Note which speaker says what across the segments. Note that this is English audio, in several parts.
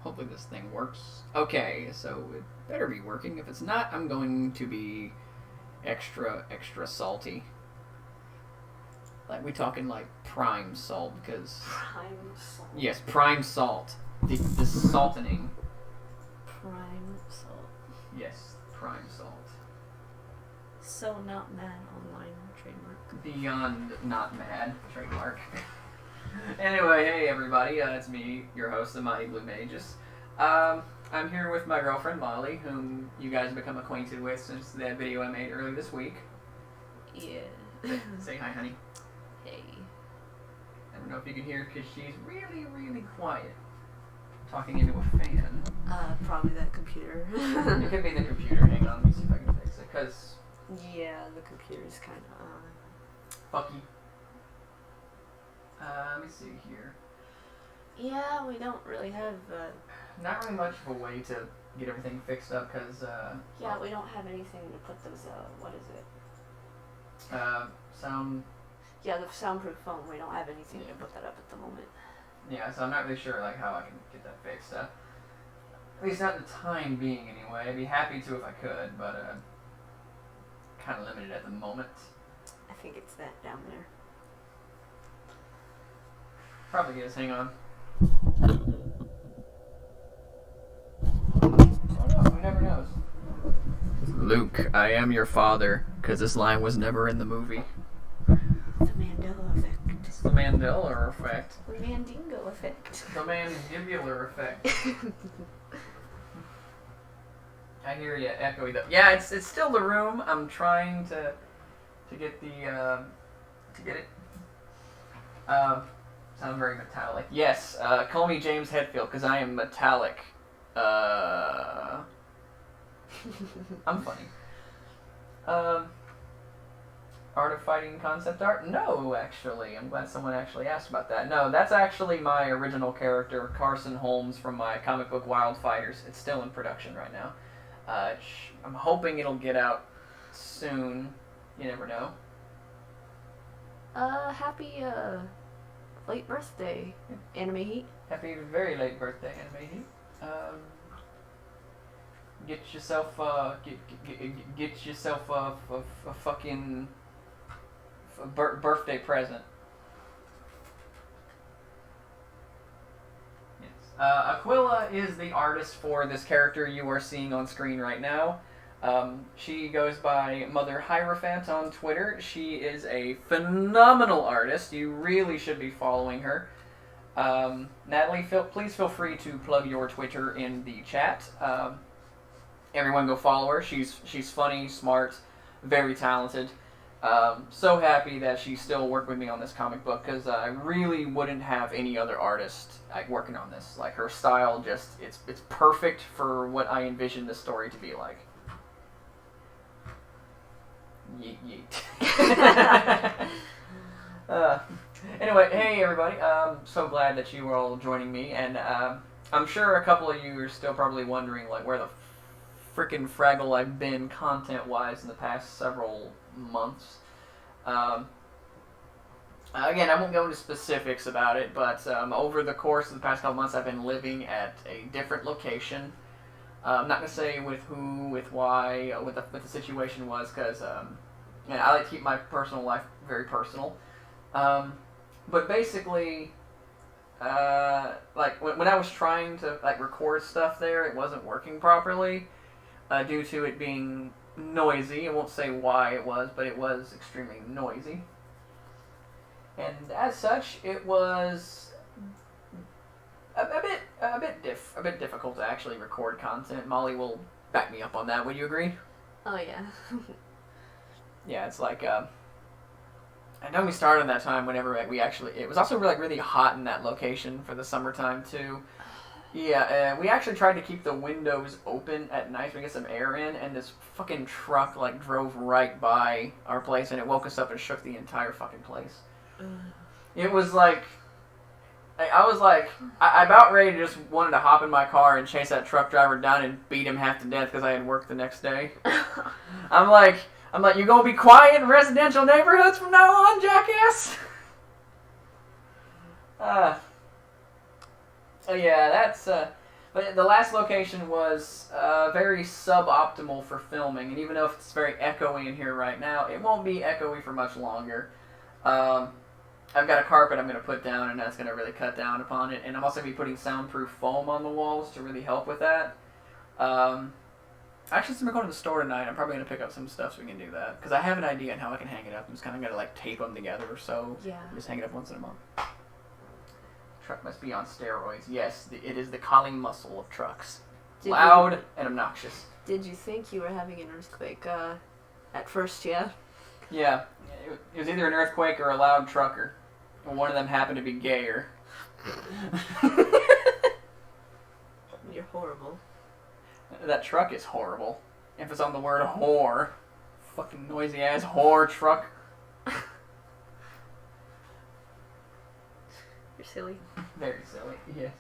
Speaker 1: Hopefully this thing works. Okay, so it better be working. If it's not, I'm going to be extra salty. Like, we talking like prime salt, because...
Speaker 2: Prime salt.
Speaker 1: Yes, prime salt. The saltening.
Speaker 2: Prime salt.
Speaker 1: Yes, prime salt.
Speaker 2: So not mad online trademark.
Speaker 1: Beyond not mad trademark. Anyway, hey everybody, it's me, your host, the Mighty Blue Magus. I'm here with my girlfriend Molly, whom you guys have become acquainted with since that video I made earlier this week.
Speaker 2: Yeah.
Speaker 1: Say hi, honey.
Speaker 2: Hey.
Speaker 1: I don't know if you can hear because she's really, really quiet. Talking into a fan.
Speaker 2: Probably that computer.
Speaker 1: It could be the computer. Hang on, let me see if I can fix it. Because...
Speaker 2: yeah, the computer's kind of...
Speaker 1: fucky. Let me see here.
Speaker 2: Yeah, we don't really have...
Speaker 1: Not really much of a way to get everything fixed up because...
Speaker 2: yeah, we don't have anything to put those... what is it?
Speaker 1: Sound...
Speaker 2: Yeah, the soundproof phone. We don't have anything to put that up at the moment.
Speaker 1: Yeah, so I'm not really sure like how I can get that fixed. At least not the time being, anyway. I'd be happy to if I could, but kind of limited at the moment.
Speaker 2: I think it's that down there.
Speaker 1: Probably is. Hang on. Oh no, who never knows. Luke, I am your father, because this line was never in the movie.
Speaker 2: The Mandela effect.
Speaker 1: It's the Mandela effect.
Speaker 2: The Mandingo effect.
Speaker 1: The mandibular effect. I hear you echoey though. Yeah, it's still the room. I'm trying to get the to get it. Sound very metallic. Yes, call me James Hetfield because I am metallic. I'm funny. Art of Fighting concept art? No, actually. I'm glad someone actually asked about that. No, that's actually my original character, Carson Holmes, from my comic book Wildfighters. It's still in production right now. I'm hoping it'll get out soon. You never know.
Speaker 2: Happy, late birthday, Anime Heat.
Speaker 1: Happy very late birthday, Anime Heat. Get yourself, get yourself a fucking... birthday present. Yes. Aquila is the artist for this character you are seeing on screen right now. She goes by Mother Hierophant on Twitter. She is a phenomenal artist. You really should be following her. Natalie, please feel free to plug your Twitter in the chat. Everyone go follow her. She's funny, smart, very talented. So happy that she still worked with me on this comic book because I really wouldn't have any other artist working on this. Like, her style just, it's perfect for what I envisioned this story to be like. Yeet yeet. Anyway, hey everybody. So glad that you are all joining me, and I'm sure a couple of you are still probably wondering like where the frickin' Fraggle I've been content-wise in the past several months. Again, I won't go into specifics about it, but over the course of the past couple months, I've been living at a different location. I'm not going to say with who, with why, what the situation was, because I like to keep my personal life very personal. But basically, like when I was trying to like record stuff there, it wasn't working properly due to it being noisy. I won't say why it was, but it was extremely noisy. And as such, it was a bit difficult to actually record content. Molly will back me up on that. Would you agree?
Speaker 2: Oh yeah.
Speaker 1: Yeah, it's like I know we started that time whenever it was also really hot in that location for the summertime too. Yeah, we actually tried to keep the windows open at night so we get some air in, and this fucking truck like drove right by our place and it woke us up and shook the entire fucking place. It was like I about ready to just wanted to hop in my car and chase that truck driver down and beat him half to death because I had work the next day. I'm like, you gonna be quiet in residential neighborhoods from now on, jackass? So yeah, But the last location was very suboptimal for filming, and even though it's very echoey in here right now, it won't be echoey for much longer. I've got a carpet I'm going to put down, and that's going to really cut down upon it. And I'm also going to be putting soundproof foam on the walls to really help with that. Actually, since we're going to the store tonight, I'm probably going to pick up some stuff so we can do that. Because I have an idea on how I can hang it up. I'm just kind of going to like tape them together or so.
Speaker 2: Yeah.
Speaker 1: Just hang it up once in a month. Truck must be on steroids. Yes, it is the calling muscle of trucks. Loud and obnoxious.
Speaker 2: Did you think you were having an earthquake at first, yeah?
Speaker 1: Yeah. It was either an earthquake or a loud trucker. And one of them happened to be gayer.
Speaker 2: You're horrible.
Speaker 1: That truck is horrible. Emphasis on the word whore. Fucking noisy ass whore truck.
Speaker 2: You're silly.
Speaker 1: Very silly, yes.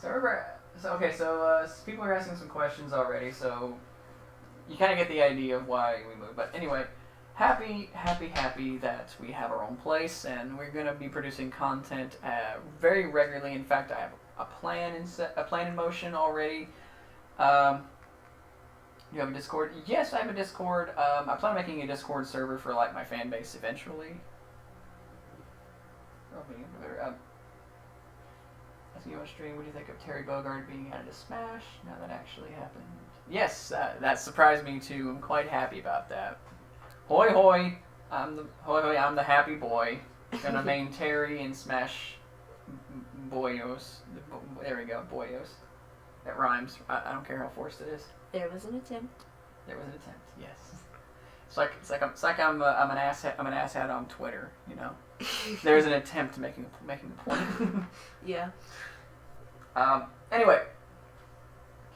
Speaker 1: So people are asking some questions already, so you kind of get the idea of why we moved. But anyway, happy that we have our own place, and we're going to be producing content very regularly. In fact, I have a plan in motion already. You have a Discord? Yes, I have a Discord. I plan on making a Discord server for like my fan base eventually. Asking you on stream, what do you think of Terry Bogard being added to Smash? Now that actually happened. Yes, that surprised me too. I'm quite happy about that. Hoy hoy, I'm the happy boy. Gonna main Terry and Smash Boyos. There we go, Boyos. That rhymes. I don't care how forced it is.
Speaker 2: There was an attempt.
Speaker 1: There was an attempt. Yes. It's like I'm an asshat on Twitter. You know. There's an attempt to making a point.
Speaker 2: Yeah.
Speaker 1: Anyway,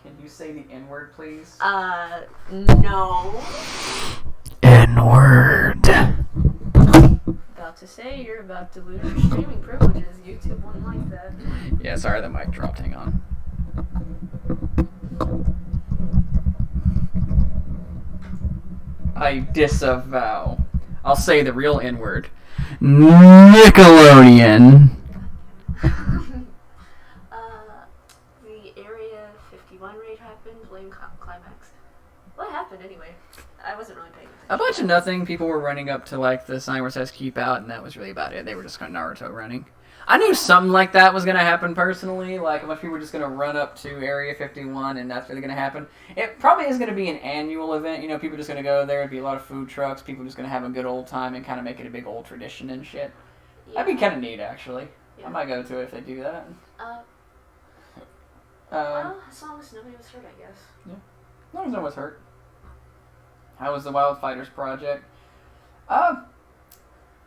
Speaker 1: can you say the N-word, please?
Speaker 2: No.
Speaker 1: N-word.
Speaker 2: About to say you're about to lose your streaming privileges. YouTube won't like that.
Speaker 1: Yeah, sorry, the mic dropped. Hang on. I disavow. I'll say the real N-word. Nickelodeon.
Speaker 2: The Area 51 raid happened. Blame Climax. What happened anyway? I wasn't really paying attention.
Speaker 1: A bunch of nothing. People were running up to like the sign where it says keep out, and that was really about it. They were just kind of Naruto running. I knew something like that was going to happen personally. Like a bunch of people were just going to run up to Area 51, and that's really going to happen. It probably is going to be an annual event. You know, people are just going to go there. It'd be a lot of food trucks. People are just going to have a good old time and kind of make it a big old tradition and shit. Yeah. That'd be kind of neat, actually. Yeah. I might go to it if they do that.
Speaker 2: Well, as long as nobody was hurt, I guess.
Speaker 1: Yeah. As long as no one was hurt. How was the Wildfighters project?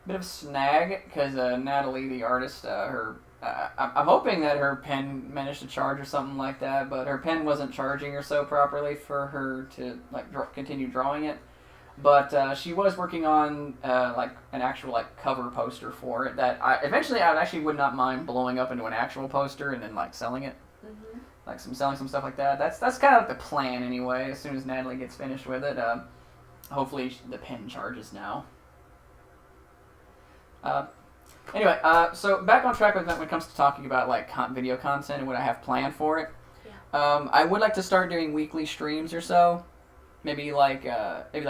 Speaker 1: Bit of a snag, because Natalie, the artist, I'm hoping that her pen managed to charge or something like that, but her pen wasn't charging her so properly for her to like continue drawing it. But she was working on like an actual like cover poster for it that eventually I actually would not mind blowing up into an actual poster and then like selling it.
Speaker 2: Mm-hmm.
Speaker 1: Like selling some stuff like that. That's kind of like the plan anyway. As soon as Natalie gets finished with it, hopefully the pen charges now. Anyway, so back on track with that when it comes to talking about like video content and what I have planned for it.
Speaker 2: Yeah.
Speaker 1: I would like to start doing weekly streams or so. Maybe like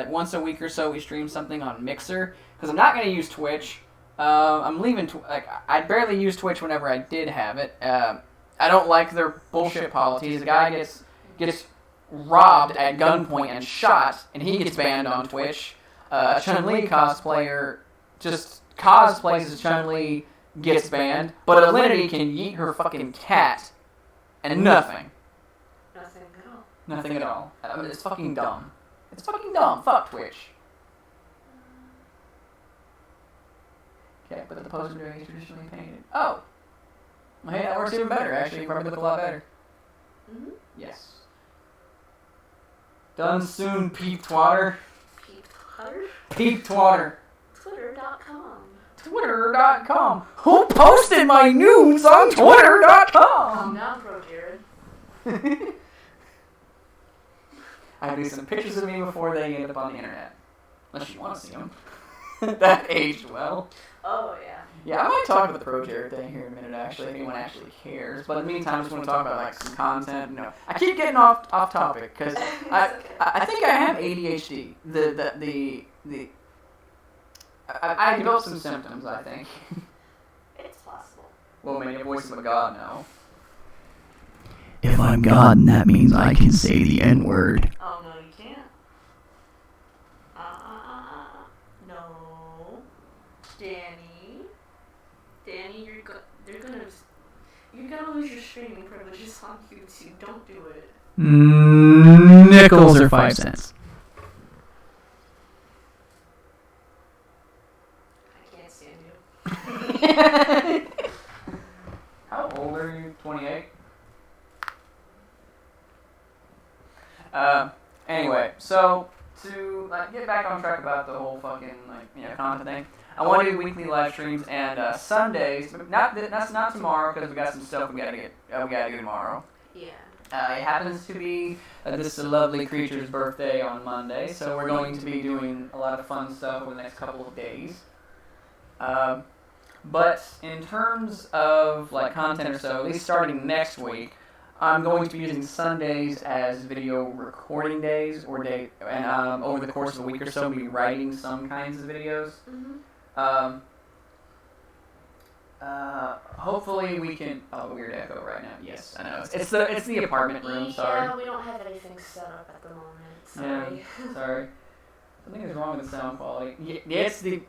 Speaker 1: once a week or so we stream something on Mixer, because I'm not going to use Twitch. I'm leaving. I barely used Twitch whenever I did have it. I don't like their bullshit policies. The guy gets robbed at gunpoint and shot, and he gets banned on Twitch. A Chun-Li cosplayer just cosplays as Chun-Li, gets banned, but Alinity can yeet her fucking cat, and nothing.
Speaker 2: Nothing at all.
Speaker 1: Nothing at all. It's fucking dumb. It's fucking dumb. Fuck Twitch. Okay, but the poster doing is traditionally painted. Oh! Well, hey, that works even better, actually. You probably look a lot better.
Speaker 2: Mm-hmm.
Speaker 1: Yes. Done soon, peep twatter.
Speaker 2: Peep twatter?
Speaker 1: Peep twatter.
Speaker 2: Twitter.com.
Speaker 1: Twitter.com. Who posted my news on Twitter.com?
Speaker 2: Calm down, Pro Jared.
Speaker 1: I do some pictures of me before they end up on the internet. Unless you want to see them. That aged well.
Speaker 2: Oh, yeah.
Speaker 1: Yeah, I might talk about the Pro-Jared thing here in a minute, actually, if anyone actually cares. But in the meantime, I just want to talk about, like, some content. No, I keep getting off topic, because I think I have ADHD. I developed some symptoms, I think.
Speaker 2: It's possible.
Speaker 1: Well, maybe a voice of a god now.
Speaker 3: If I'm God, then that means I can say the N-word.
Speaker 2: Oh, no, you can't. No. Danny, you're gonna lose your streaming privileges on YouTube. Don't do it.
Speaker 3: Nickels or 5 cents.
Speaker 2: I can't stand you.
Speaker 1: How old are you? 28? Anyway, so to get back on track about the whole fucking content thing, I want to do weekly live streams and Sundays. But that's not tomorrow because we got some stuff we gotta do tomorrow.
Speaker 2: Yeah.
Speaker 1: It happens to be this lovely creature's birthday on Monday, so we're going to be doing a lot of fun stuff over the next couple of days. But in terms of content or so, at least starting next week, I'm going to be using Sundays as video recording days, and over the course of a week or so, I'll be writing some kinds of videos.
Speaker 2: Mm-hmm.
Speaker 1: Hopefully we can. Oh, weird echo right now. Yes, I know. It's the apartment room. Sorry.
Speaker 2: Yeah, we don't have anything set up at the moment. Sorry.
Speaker 1: Yeah, sorry. Something is wrong with the sound quality.
Speaker 3: It's the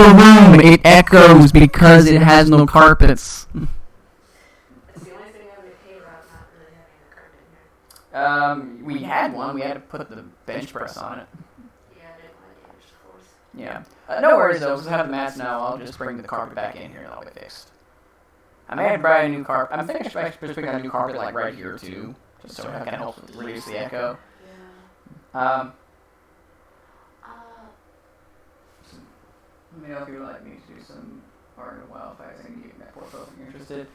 Speaker 3: room. It echoes because it has no carpets.
Speaker 2: That's the only thing I would hate about not really having a carpet in here.
Speaker 1: We had one. We had to put the bench press on it.
Speaker 2: Yeah, I didn't want to damage the floors.
Speaker 1: Yeah. No worries though. Since I have the mats now, I'll just bring the carpet back in here and it'll be fixed. I may have to buy a new carpet. I'm thinking I should bring a new carpet right here too, just so it kind of helps reduce the echo.
Speaker 2: Yeah.
Speaker 1: Let me know if you would like me to do some art of wildfires. I can get that portfolio if you're interested.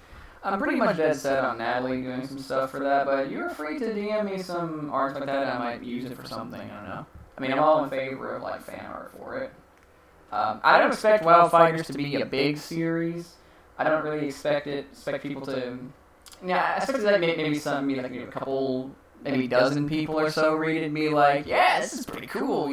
Speaker 1: I'm pretty much dead set on Natalie doing some stuff for that, but you're free to DM me some art like that. I might use it for something. I don't know. I mean, I'm all in favor of fan art for it. I don't expect Wildfighters to be a big series. I don't really expect people to. Yeah, I expect that maybe a couple, maybe a dozen people or so read it and be like, yeah, this is pretty cool,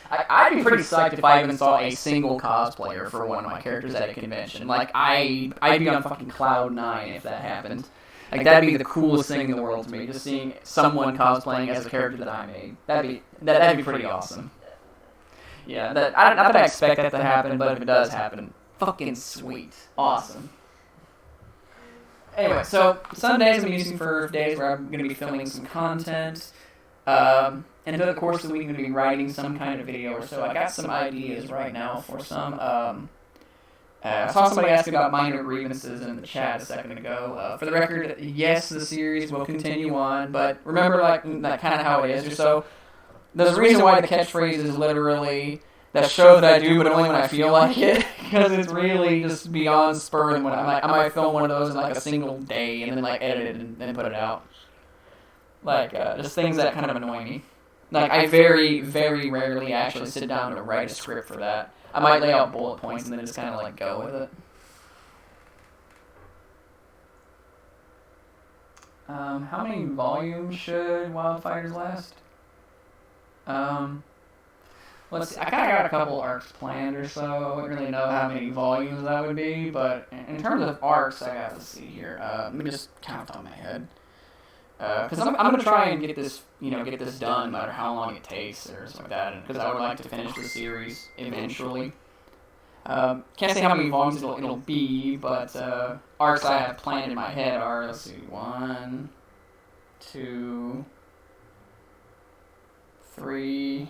Speaker 1: I'd be pretty psyched if I even saw a single cosplayer for one of my characters at a convention. I'd be on fucking cloud 9 if that happened. That'd be the coolest thing in the world to me, just seeing someone cosplaying as a character that I made. That'd be pretty awesome. Yeah, not that I expect that to happen, but if it does happen, fucking sweet. Awesome. Anyway, so Sundays I'm using for days where I'm going to be filming some content. And over the course of the week I'm going to be writing some kind of video or so. I got some ideas right now for some. I saw somebody ask about minor grievances in the chat a second ago. For the record, yes, the series will continue on, but remember that kind of how it is or so. There's a reason why the catchphrase is literally that show that I do, but only when I feel like it, because it's really just beyond spur. And when I might film one of those in a single day and then edit it and then put it out. Just things that kind of annoy me. I very, very rarely actually sit down to write a script for that. I might lay out bullet points and then just kind of go with it. How many volumes should Wildfighters last? Let's see. I kind of got a couple arcs planned or so. I wouldn't really know how many volumes that would be, but in terms of arcs, let's see here. Let me just count on my head. Because I'm going to try and get this done, no matter how long it takes or something like that, because I would like to finish the series eventually. Can't say how many volumes it'll be, but arcs I have planned in my head are, let's see, 1, 2, 3,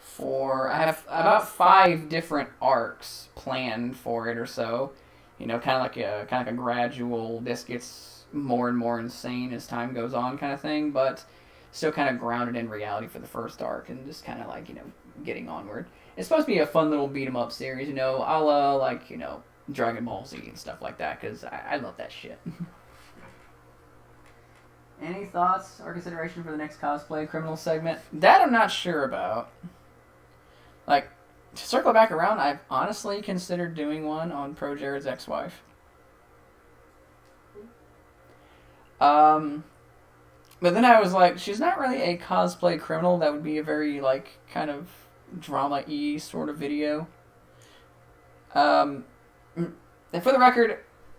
Speaker 1: 4. I have about 5 different arcs planned for it or so. Kind of like a gradual, this gets more and more insane as time goes on kind of thing, but still kind of grounded in reality for the first arc and just kind of getting onward. It's supposed to be a fun little beat 'em up series, a la Dragon Ball Z and stuff like that, because I love that shit. Any thoughts or consideration for the next cosplay criminal segment? That I'm not sure about. to circle back around, I've honestly considered doing one on Pro Jared's ex-wife. But then I was like, she's not really a cosplay criminal. That would be a very, like, kind of drama-y sort of video. And for the record,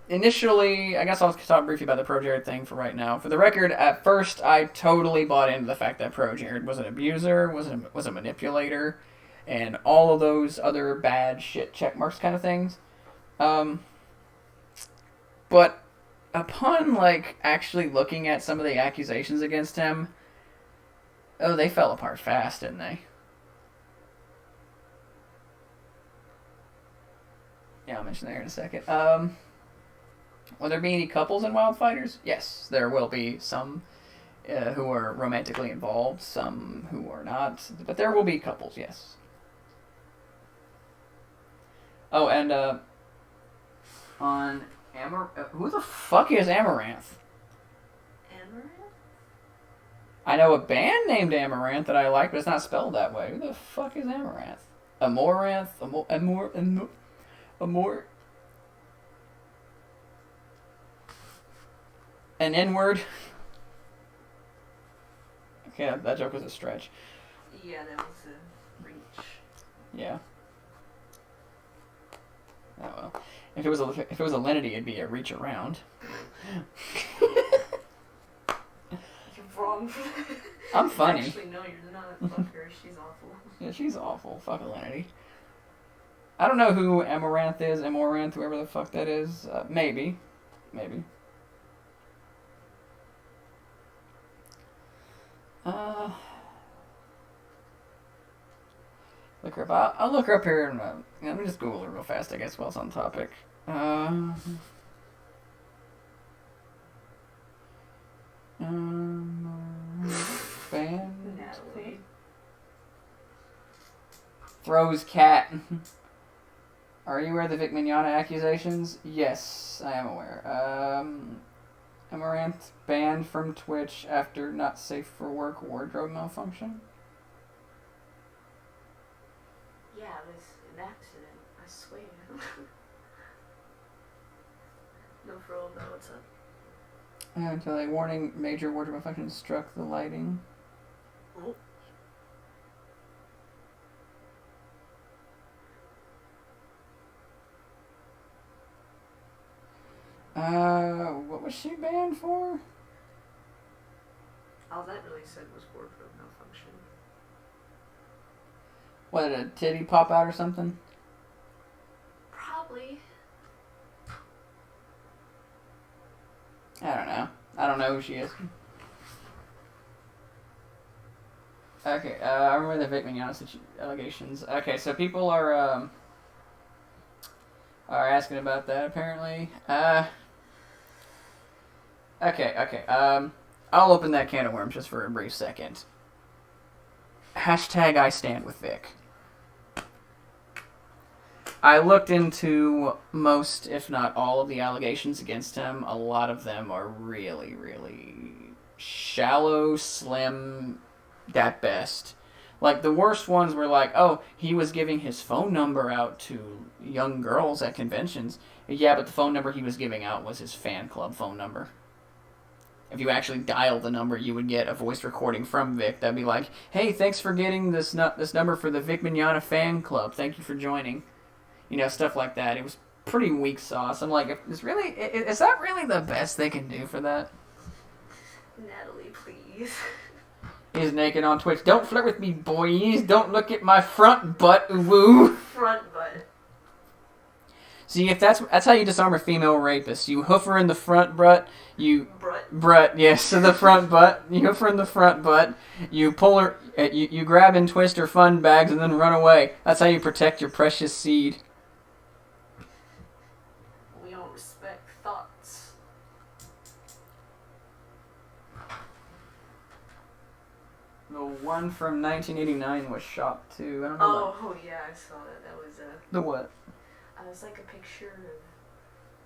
Speaker 1: initially, I guess I'll talk briefly about the Pro Jared thing for right now. For the record, at first, I totally bought into the fact that Pro Jared was an abuser, was a manipulator, and all of those other bad shit checkmarks kind of things. But upon, like, actually looking at some of the accusations against him, oh, they fell apart fast, didn't they? Yeah, I'll mention that in a second. Will there be any couples in Wildfighters? Yes, there will be some who are romantically involved, some who are not, but there will be couples, yes. Oh, and on who the fuck is Amaranth?
Speaker 2: Amaranth?
Speaker 1: I know a band named Amaranth that I like, but it's not spelled that way. Who the fuck is Amaranth? Amoranth? Amor? An N-word? Okay, that joke was a stretch.
Speaker 2: Yeah, that was a reach.
Speaker 1: Yeah. Oh well. If it was a lenity, it'd be a reach around.
Speaker 2: You're wrong.
Speaker 1: I'm funny.
Speaker 2: Actually, no, you're not. Fuck her. She's awful.
Speaker 1: Yeah, she's awful. Fuck a lenity. I don't know who Amaranth is. Amaranth, whoever the fuck that is. Maybe. Look her up. I'll look her up here and let me just Google her real fast, I guess, while it's on topic. Band.
Speaker 2: Natalie.
Speaker 1: Throws cat. Are you aware of the Vic Mignogna accusations? Yes, I am aware. Amaranth banned from Twitch after not safe for work wardrobe malfunction.
Speaker 2: Yeah, it was an accident. I swear. No, for real though. What's up?
Speaker 1: Until a warning, major wardrobe malfunction struck the lighting.
Speaker 2: Oh.
Speaker 1: What was she banned for?
Speaker 2: All that really said was wardrobe malfunction.
Speaker 1: What, did a titty pop out or something?
Speaker 2: Probably.
Speaker 1: I don't know. I don't know who she is. Okay, I remember the Vic Mignogna allegations. Okay, so people are asking about that apparently. Okay. I'll open that can of worms just for a brief second. Hashtag I stand with Vic. I looked into most, if not all, of the allegations against him. A lot of them are really, really shallow, slim, at best. Like, the worst ones were like, oh, he was giving his phone number out to young girls at conventions. Yeah, but the phone number he was giving out was his fan club phone number. If you actually dial the number, you would get a voice recording from Vic. That'd be like, hey, thanks for getting this number for the Vic Mignogna fan club. Thank you for joining. You know, stuff like that. It was pretty weak sauce. I'm like, is that really the best they can do for that?
Speaker 2: Natalie, please.
Speaker 1: He's naked on Twitch. Don't flirt with me, boys. Don't look at my front butt. Woo.
Speaker 2: Front butt.
Speaker 1: See, if that's how you disarm a female rapist. You hoof her in the front butt. Brut, yes. So the front butt. You hoof her in the front butt. You pull her. You grab and twist her fun bags and then run away. That's how you protect your precious seed.
Speaker 2: We don't respect thoughts.
Speaker 1: The one from 1989 was shot too. I don't know.
Speaker 2: Oh yeah, I saw that. That was
Speaker 1: The what?
Speaker 2: it was like a picture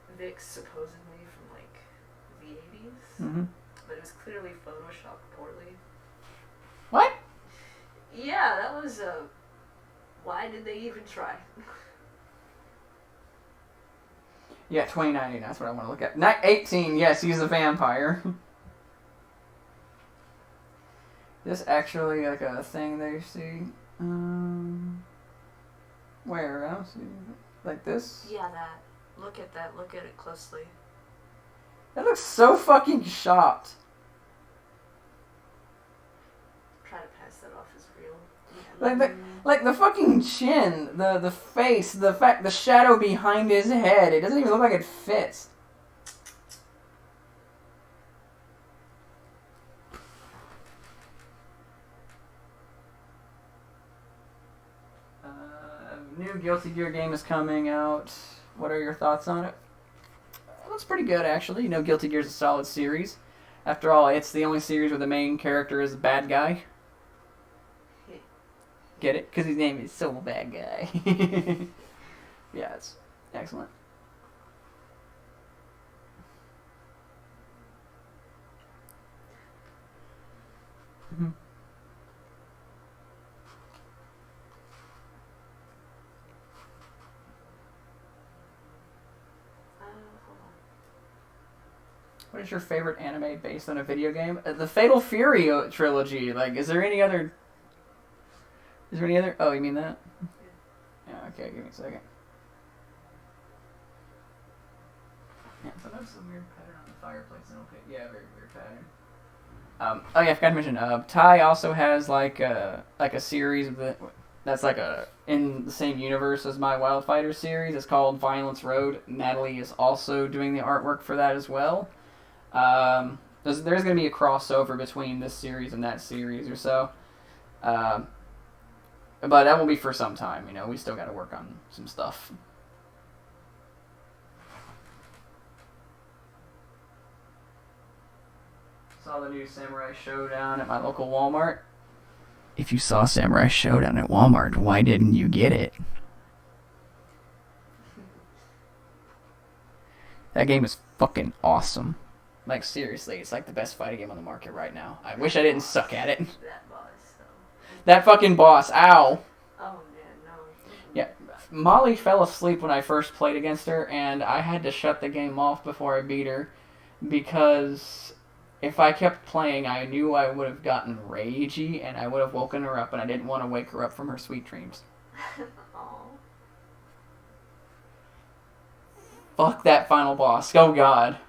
Speaker 2: of Vic supposedly from like the 80s,
Speaker 1: Mm-hmm.
Speaker 2: but it was clearly photoshopped poorly.
Speaker 1: What?
Speaker 2: Yeah, that was Why did they even try?
Speaker 1: Yeah, 2019, that's what I want to look at. 18, yes, he's a vampire. Is this actually like a thing they see? Where? I don't see. Like this?
Speaker 2: Yeah, that. Look at that. Look at it closely.
Speaker 1: That looks so fucking shocked.
Speaker 2: Try to pass that off as real.
Speaker 1: Like the fucking chin, the face, the shadow behind his head. It doesn't even look like it fits. New Guilty Gear game is coming out. What are your thoughts on it? It looks pretty good, actually. You know, Guilty Gear is a solid series. After all, it's the only series where the main character is a bad guy. Get it? Because his name is So Bad Guy. Yeah, it's excellent. Mm-hmm. What is your favorite anime based on a video game? The Fatal Fury trilogy. Like, is there any other? Is there any other? Oh, you mean that? Yeah. Okay. Give me a second. Yeah. So that's a weird pattern on the fireplace. Okay. Yeah. Very weird pattern. Oh yeah. I forgot to mention. Ty also has like a series of that's like in the same universe as my Wildfighter series. It's called Violence Road. Natalie is also doing the artwork for that as well. There's going to be a crossover between this series and that series or so. But that will be for some time, you know. We still got to work on some stuff. Saw the new Samurai Showdown at my local Walmart.
Speaker 3: If you saw Samurai Showdown at Walmart, why didn't you get it?
Speaker 1: That game is fucking awesome. Like, seriously, it's like the best fighting game on the market right now. I wish I didn't suck at it.
Speaker 2: That boss, though.
Speaker 1: That fucking boss, ow!
Speaker 2: Oh, man, no.
Speaker 1: Yeah, Molly fell asleep when I first played against her, and I had to shut the game off before I beat her, because if I kept playing, I knew I would have gotten ragey, and I would have woken her up, and I didn't want to wake her up from her sweet dreams. Fuck that final boss. Oh, God.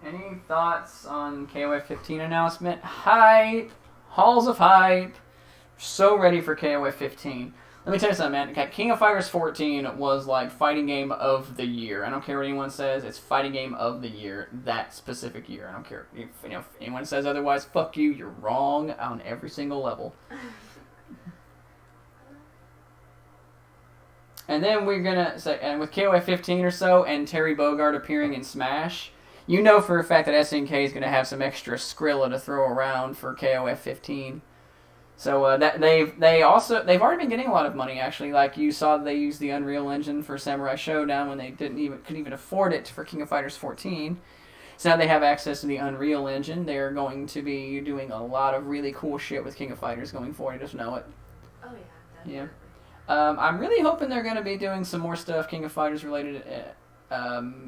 Speaker 1: Any thoughts on KOF 15 announcement? Hype! Halls of hype! So ready for KOF 15. Let me tell you something, man. King of Fighters 14 was like fighting game of the year. I don't care what anyone says. It's fighting game of the year. That specific year. I don't care if anyone says otherwise. Fuck you. You're wrong on every single level. And then we're gonna say, and with KOF 15 or so, and Terry Bogard appearing in Smash, you know for a fact that SNK is gonna have some extra Skrilla to throw around for KOF 15. So that they've already been getting a lot of money actually. Like you saw, they used the Unreal Engine for Samurai Showdown when they couldn't even afford it for King of Fighters 14. So now they have access to the Unreal Engine. They're going to be doing a lot of really cool shit with King of Fighters going forward. You just know it.
Speaker 2: Oh yeah, definitely.
Speaker 1: Yeah. I'm really hoping they're going to be doing some more stuff King of Fighters related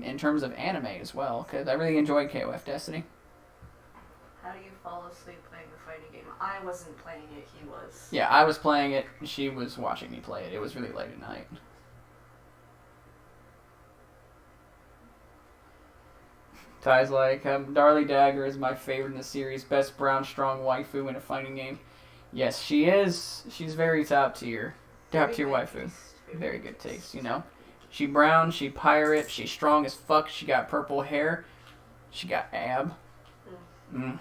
Speaker 1: in terms of anime as well, because I really enjoyed KOF Destiny.
Speaker 2: How do you fall asleep playing the fighting game? I wasn't playing it, he was.
Speaker 1: Yeah, I was playing it, she was watching me play it. It was really late at night. Ty's like, Darlie Dagger is my favorite in the series. Best brown, strong waifu in a fighting game. Yes, she is. She's very top tier. Top tier waifu. Very good taste, you know. She brown, she pirate, she's strong as fuck, she got purple hair, she got ab. Mm.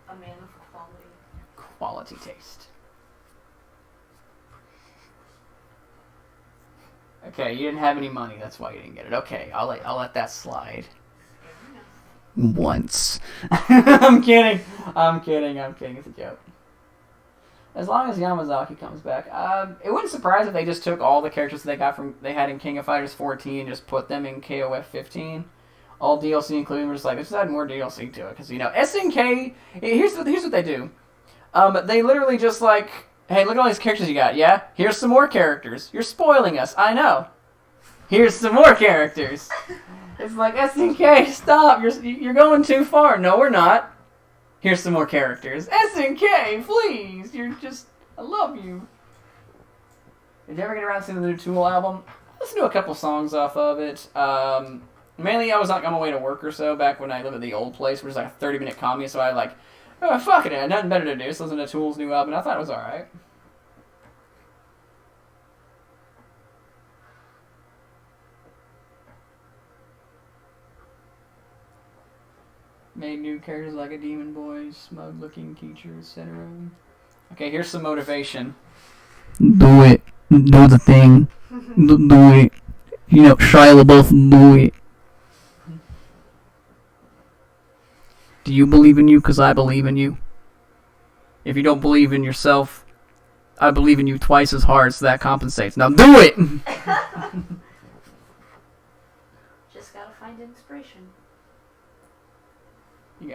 Speaker 2: A man of quality.
Speaker 1: Quality taste. Okay, you didn't have any money, that's why you didn't get it. Okay, I'll let that slide.
Speaker 3: Once.
Speaker 1: I'm kidding. It's a joke. As long as Yamazaki comes back, it wouldn't surprise if they just took all the characters they had in King of Fighters 14 and just put them in KOF 15. all DLC included. We're just like, let's add more DLC to it. Because, SNK, here's what they do. They literally just like, hey, look at all these characters you got, yeah? Here's some more characters. You're spoiling us, I know. Here's some more characters. It's like, SNK, stop. You're going too far. No, we're not. Here's some more characters. SNK, please. I love you. Did you ever get around to the new Tool album? I listened to a couple songs off of it. Mainly I was like on my way to work or so back when I lived at the old place, which was like a 30-minute commute, so I like, oh, fuck it, I had nothing better to do, so listen to Tool's new album, and I thought it was alright. Made new characters like a demon boy, smug-looking teacher, etc. Okay, here's some motivation.
Speaker 3: Do it. Do the thing. Do it. Shia LaBeouf, do it. Do you believe in you? Because I believe in you. If you don't believe in yourself, I believe in you twice as hard, so that compensates. Now do it!
Speaker 2: Just gotta find inspiration.
Speaker 1: You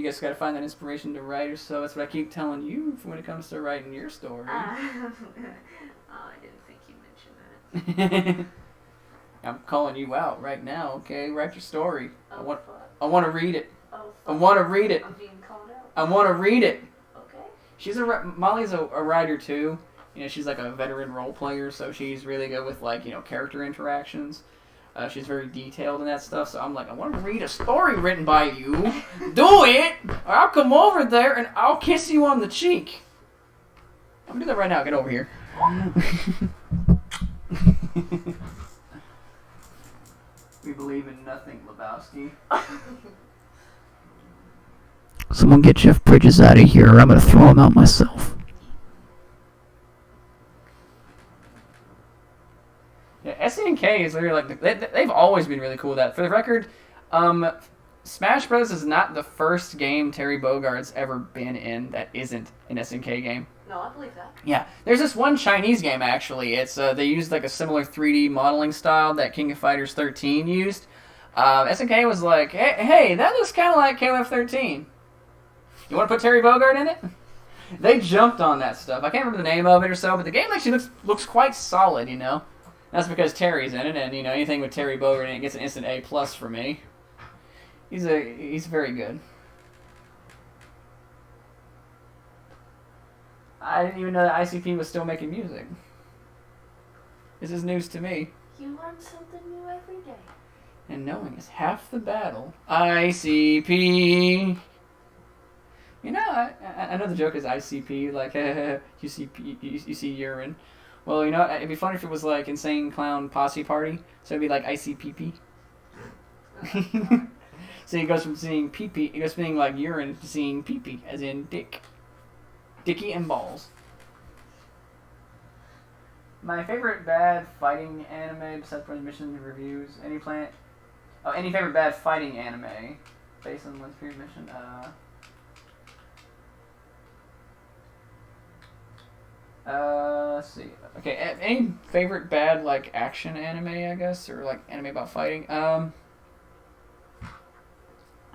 Speaker 1: guys gotta find that inspiration to write, or so that's what I keep telling you when it comes to writing your story.
Speaker 2: I didn't think you mentioned that.
Speaker 1: I'm calling you out right now, okay? Write your story.
Speaker 2: Oh,
Speaker 1: I want to read it.
Speaker 2: Oh,
Speaker 1: I want to read it.
Speaker 2: I'm being called out.
Speaker 1: I want to read it.
Speaker 2: Okay.
Speaker 1: Molly's a writer too. She's like a veteran role player, so she's really good with like, character interactions. She's very detailed in that stuff, so I'm like, I want to read a story written by you. Do it, or I'll come over there and I'll kiss you on the cheek. I'm gonna do that right now. Get over here. We believe in nothing, Lebowski.
Speaker 3: Someone get Jeff Bridges out of here, or I'm gonna throw him out myself.
Speaker 1: Yeah, SNK is literally like they've always been really cool with that. For the record, Smash Bros is not the first game Terry Bogart's ever been in that isn't an SNK game.
Speaker 2: No, I believe that.
Speaker 1: Yeah, there's this one Chinese game actually. It's they used like a similar 3D modeling style that King of Fighters 13 used. SNK was like, hey, that looks kind of like KOF 13. You want to put Terry Bogard in it? They jumped on that stuff. I can't remember the name of it or so, but the game actually looks quite solid. That's because Terry's in it, and anything with Terry Bogard in it gets an instant A+ for me. He's very good. I didn't even know that ICP was still making music. This is news to me.
Speaker 2: You learn something new every day.
Speaker 1: And knowing is half the battle. ICP. I know the joke is ICP, like you see urine. Well, it'd be funny if it was like Insane Clown Posse Party, so it'd be like ICPP. So it goes from seeing pee-pee, it goes from being like urine to seeing pee-pee, as in dick. Dicky and balls. My favorite bad fighting anime, besides from missions and reviews, any favorite bad fighting anime based on one's previous mission? Let's see. Okay, any favorite bad like action anime, I guess, or like anime about fighting? I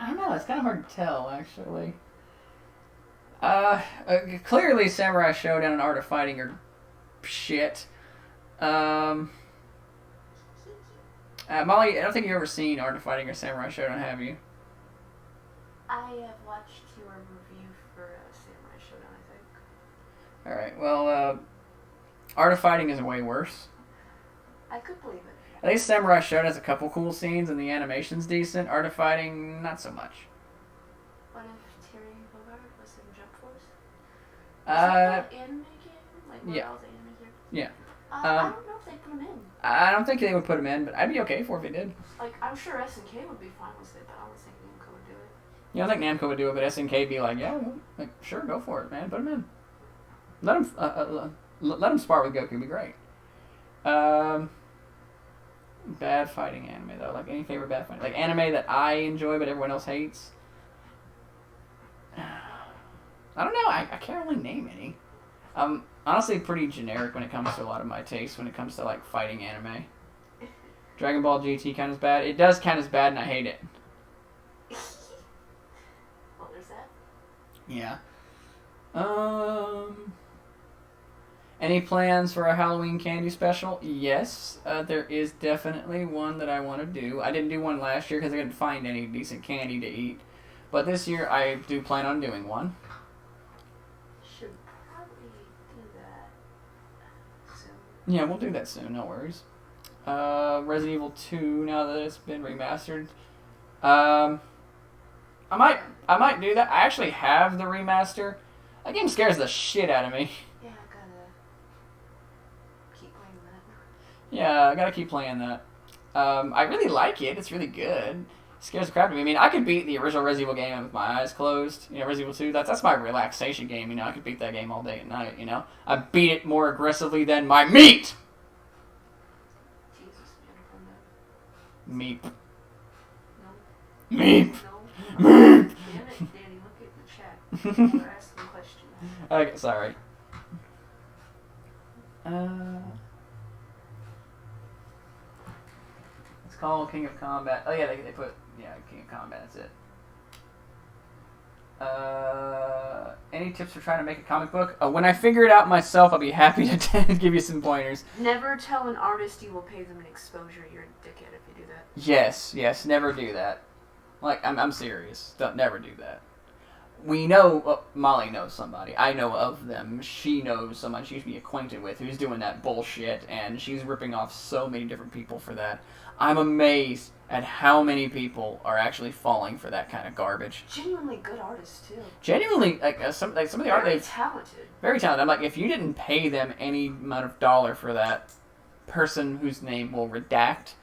Speaker 1: don't know. It's kind of hard to tell, actually. Clearly, Samurai Showdown and Art of Fighting are shit. Molly, I don't think you've ever seen Art of Fighting or Samurai Showdown, have you?
Speaker 2: I have watched your review for Samurai Showdown, I think.
Speaker 1: Alright, well, Art of Fighting is way worse.
Speaker 2: I could believe it.
Speaker 1: At least Samurai Showdown has a couple cool scenes and the animation's decent. Art of Fighting, not so much.
Speaker 2: What if Terry Bogard was in Jump Force? Is that anime game? Like, what else anime game?
Speaker 1: Yeah.
Speaker 2: I don't know if they put him in.
Speaker 1: I don't think they would put him in, but I'd be okay for if they did.
Speaker 2: Like, I'm sure SNK would be fine with it, but I don't think Namco would do it.
Speaker 1: Yeah, I think Namco would do it, but SNK would be like, yeah, well, like, sure, go for it, man. Put him in. Let him spar with Goku. It'd be great. Bad fighting anime, though. Like, any favorite bad fighting? Like, anime that I enjoy but everyone else hates? I don't know. I can't really name any. Honestly pretty generic when it comes to a lot of my tastes when it comes to, like, fighting anime. Dragon Ball GT kind of bad. It does kind of bad, and I hate it.
Speaker 3: Yeah. Any plans for a Halloween candy special? Yes, there is definitely one that I want to do. I didn't do one last year because I couldn't find any decent candy to eat. But this year I do plan on doing one.
Speaker 2: Should probably do that soon.
Speaker 3: Yeah, we'll do that soon, no worries. Resident Evil 2, now that it's been remastered. I might do that. I actually have the remaster. That game scares the shit out of me.
Speaker 2: Yeah, I gotta keep playing that.
Speaker 3: Yeah, I gotta keep playing that. I really like it. It's really good. It scares the crap out of me. I mean, I could beat the original Resident Evil game with my eyes closed. You know, Resident Evil 2, that's my relaxation game. You know, I could beat that game all day and night, you know. I beat it more aggressively than my meat!
Speaker 2: Jesus, man,
Speaker 3: Meep.
Speaker 2: no.
Speaker 3: Meep.
Speaker 2: No.
Speaker 3: Meep.
Speaker 2: Damn it, Danny, look at the chat. We're asking questions.
Speaker 3: Okay, sorry. It's called King of Kombat. Oh yeah, they put King of Kombat. That's it. Any tips for trying to make a comic book? When I figure it out myself, I'll be happy to give you some pointers.
Speaker 2: Never tell an artist you will pay them an exposure. You're a dickhead if you do that.
Speaker 3: Yes, never do that. Like, I'm serious. Don't never do that. We know, Molly knows somebody. I know of them. She knows someone she used to be acquainted with who's doing that bullshit, and she's ripping off so many different people for that. I'm amazed at how many people are actually falling for that kind of garbage.
Speaker 2: Genuinely good artists, too.
Speaker 3: Genuinely, some of the art,
Speaker 2: Very talented.
Speaker 3: Very talented. I'm like, if you didn't pay them any amount of dollar for that person whose name will redact,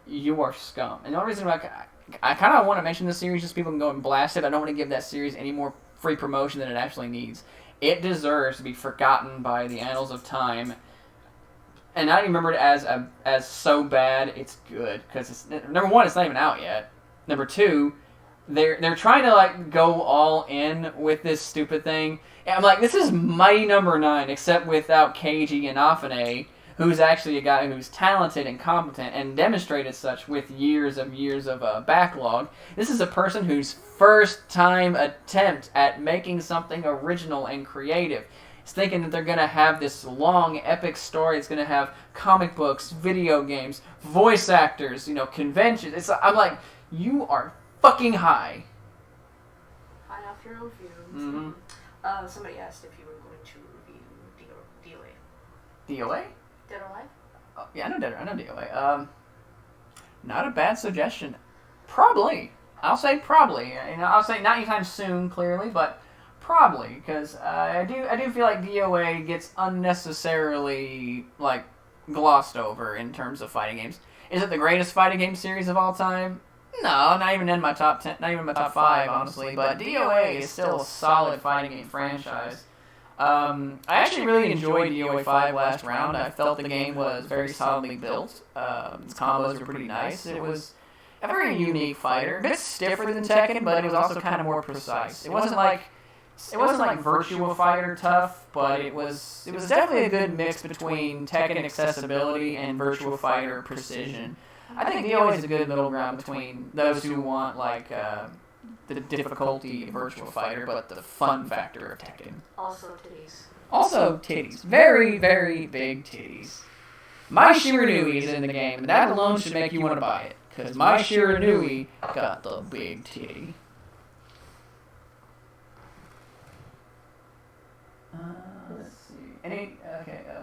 Speaker 3: you are scum. And the only reason I kind of want to mention this series just so people can go and blast it. I don't want to give that series any more free promotion than it actually needs. It deserves to be forgotten by the annals of time, and not even remembered as so bad it's good. Because number one, it's not even out yet. Number two, they're trying to like go all in with this stupid thing. And I'm like, this is Mighty Number 9, except without Keiji Inafune, who's actually a guy who's talented and competent and demonstrated such with years of backlog. This is a person whose first time attempt at making something original and creative is thinking that they're going to have this long, epic story. It's going to have comic books, video games, voice actors, conventions. I'm like, you are fucking high.
Speaker 2: High off your own fumes.
Speaker 3: Mm-hmm.
Speaker 2: Somebody asked if you were going to review DOA.
Speaker 3: DOA?
Speaker 2: Dead or Alive?
Speaker 3: Oh, yeah, I know DOA. Not a bad suggestion. Probably. I'll say probably. I'll say not anytime soon, clearly, but probably, because I do feel like DOA gets unnecessarily glossed over in terms of fighting games. Is it the greatest fighting game series of all time? No, not even in my top 10, not even my top 5, honestly. But DOA is still a solid fighting game franchise. I actually really enjoyed DOA 5 last round. I felt the game was very solidly built. Its combos were pretty nice. It was a very unique fighter. A bit stiffer than Tekken, but it was also kind of more precise. It wasn't like Virtua Fighter tough, but it was definitely a good mix between Tekken accessibility and Virtua Fighter precision. I think DOA is a good middle ground between those who want the difficulty of Virtua Fighter, but the fun factor of Tekken. Also titties. Very, very big titties. My Shiranui is in the game, and that alone should make you want to buy it, because my Shiranui got the big titty. Let's see.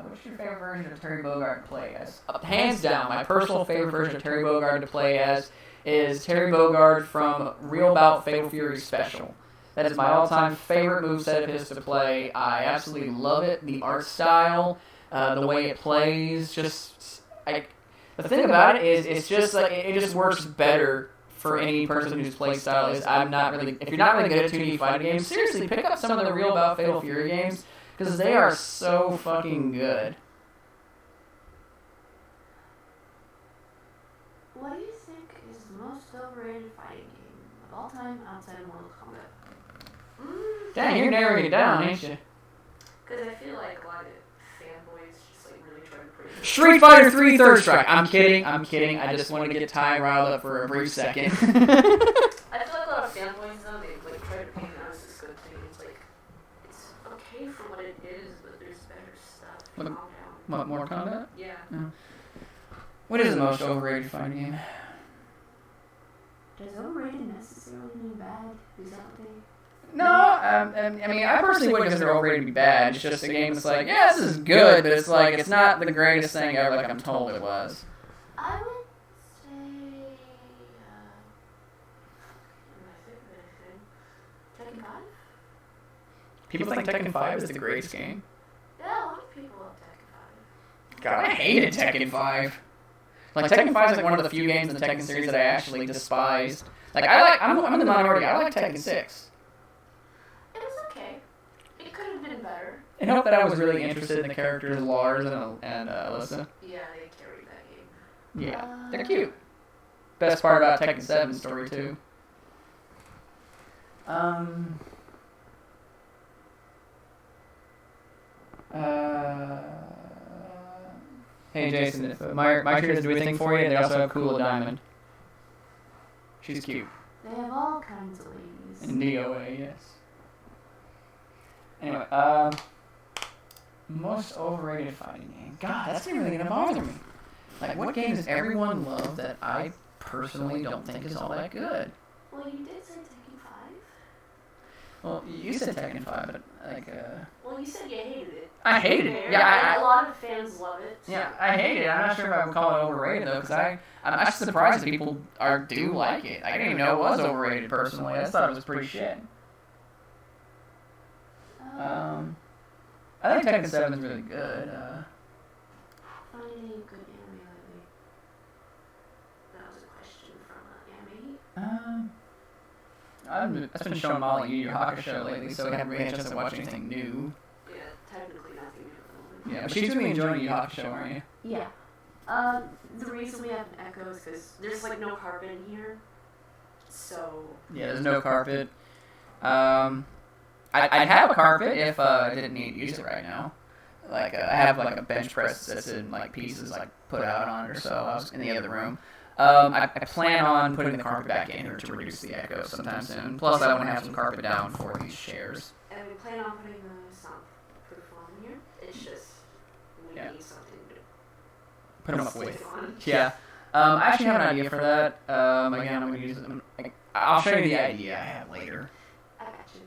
Speaker 3: What's your favorite version of Terry Bogard to play as? Hands down, my personal favorite version of Terry Bogard to play as is Terry Bogard from Real Bout Fatal Fury Special. That is my all-time favorite moveset of his to play. I absolutely love it. The art style, the way it plays, the thing about it is it's just it just works better for any person whose play style is. If you're not really good at 2D fighting games, seriously, pick up some of the Real Bout Fatal Fury games, because they are so fucking good.
Speaker 2: What do you think is the most overrated fighting game of all time outside of Mortal Kombat?
Speaker 3: Dang, you're narrowing it down, ain't you?
Speaker 2: Because I feel like a lot of fanboys just really try to praise
Speaker 3: Street Fighter 3 Third Strike. I'm kidding. I just wanted to get Ty riled up for a brief second.
Speaker 2: I feel like a lot of fanboys, though, they try to paint it as this good thing.
Speaker 3: What, Mortal Kombat?
Speaker 2: Yeah.
Speaker 3: What is the most overrated fighting game?
Speaker 2: Does overrated necessarily mean bad? Is that what they...
Speaker 3: No, I mean, I personally wouldn't consider overrated to be bad. It's just a game that's like, yeah, this is good, but it's like, it's not the greatest thing ever like I'm told it was.
Speaker 2: I would say... Tekken 5?
Speaker 3: People think Tekken 5 is the greatest game.
Speaker 2: Yeah, a lot of people love Tekken 5.
Speaker 3: God, I hated Tekken 5. Like, Tekken 5 is like one of the few games in the Tekken series that I actually despised. Like, I'm in the minority. I like Tekken 6.
Speaker 2: It was okay. It could have been better.
Speaker 3: It helped that I was really interested in the characters Lars and Alyssa.
Speaker 2: Yeah, they carried that game.
Speaker 3: Yeah, they're cute. Best part about Tekken 7 story too. Hey Jason, if my treaters do anything for you, they also have Cool Diamond. She's cute.
Speaker 2: They have all kinds of ladies.
Speaker 3: In DOA, yes. Anyway, most overrated fighting game. God, that's not really gonna bother me. Like, what game does everyone love that I personally don't think is all that good?
Speaker 2: Well, you did say Tekken 5.
Speaker 3: Well, you said Tekken 5, but like,
Speaker 2: Well, you said you hated it.
Speaker 3: I hated it.
Speaker 2: Fair.
Speaker 3: Yeah,
Speaker 2: A lot of fans love it.
Speaker 3: yeah, I hate it. I'm not sure if I would call it overrated though, because I'm actually surprised that people do like it. I didn't even know it was overrated personally. I just thought it was pretty shit. I think Tekken 7 is really good.
Speaker 2: Find any good anime lately? That was a question from anime.
Speaker 3: I've been showing Molly Yu Yu Hakusho lately, so I haven't really had a chance to watch anything new.
Speaker 2: Yeah, technically nothing new at the moment.
Speaker 3: Yeah, but she's really enjoying Yu Yu Hakusho, aren't you?
Speaker 2: Yeah. The reason we have an echo is because there's like no carpet in here. So.
Speaker 3: Yeah, there's no carpet. I'd have a carpet if I didn't need to use it right now. Like, I have like a bench press that's in like pieces like put out on it or so. I was in the other room. I plan on putting the carpet back in here to reduce the echo sometime soon. Plus, I want to have some carpet down for these chairs.
Speaker 2: And we plan on putting the soundproof on here. It's just we need something to
Speaker 3: Put them up
Speaker 2: stick
Speaker 3: with.
Speaker 2: on.
Speaker 3: Yeah. I actually have an idea for that. Again, I'm going to use it. I'll show you the idea I have later.
Speaker 2: I got you.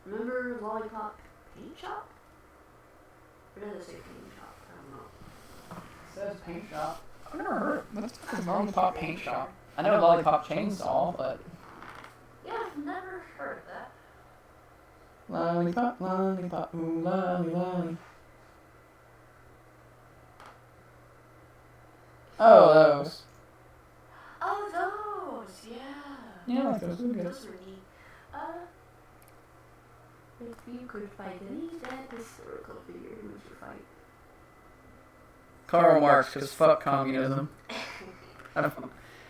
Speaker 2: Remember Lollipop Paint Shop? Or does it say Paint Shop? I don't know.
Speaker 3: It says paint shop. I've never heard of it. What's the Lollipop Paint Shop? I know Lollipop Chainsaw, but...
Speaker 2: Yeah, I've never heard of that.
Speaker 3: Lollipop, lollipop, ooh, lolly, lolly. Oh, those.
Speaker 2: Oh, those! Yeah.
Speaker 3: Yeah, I like those. Those are good.
Speaker 2: Those are neat. If you could fight any dead historical figure, who would you fight?
Speaker 3: Karl Marx, because fuck communism. Say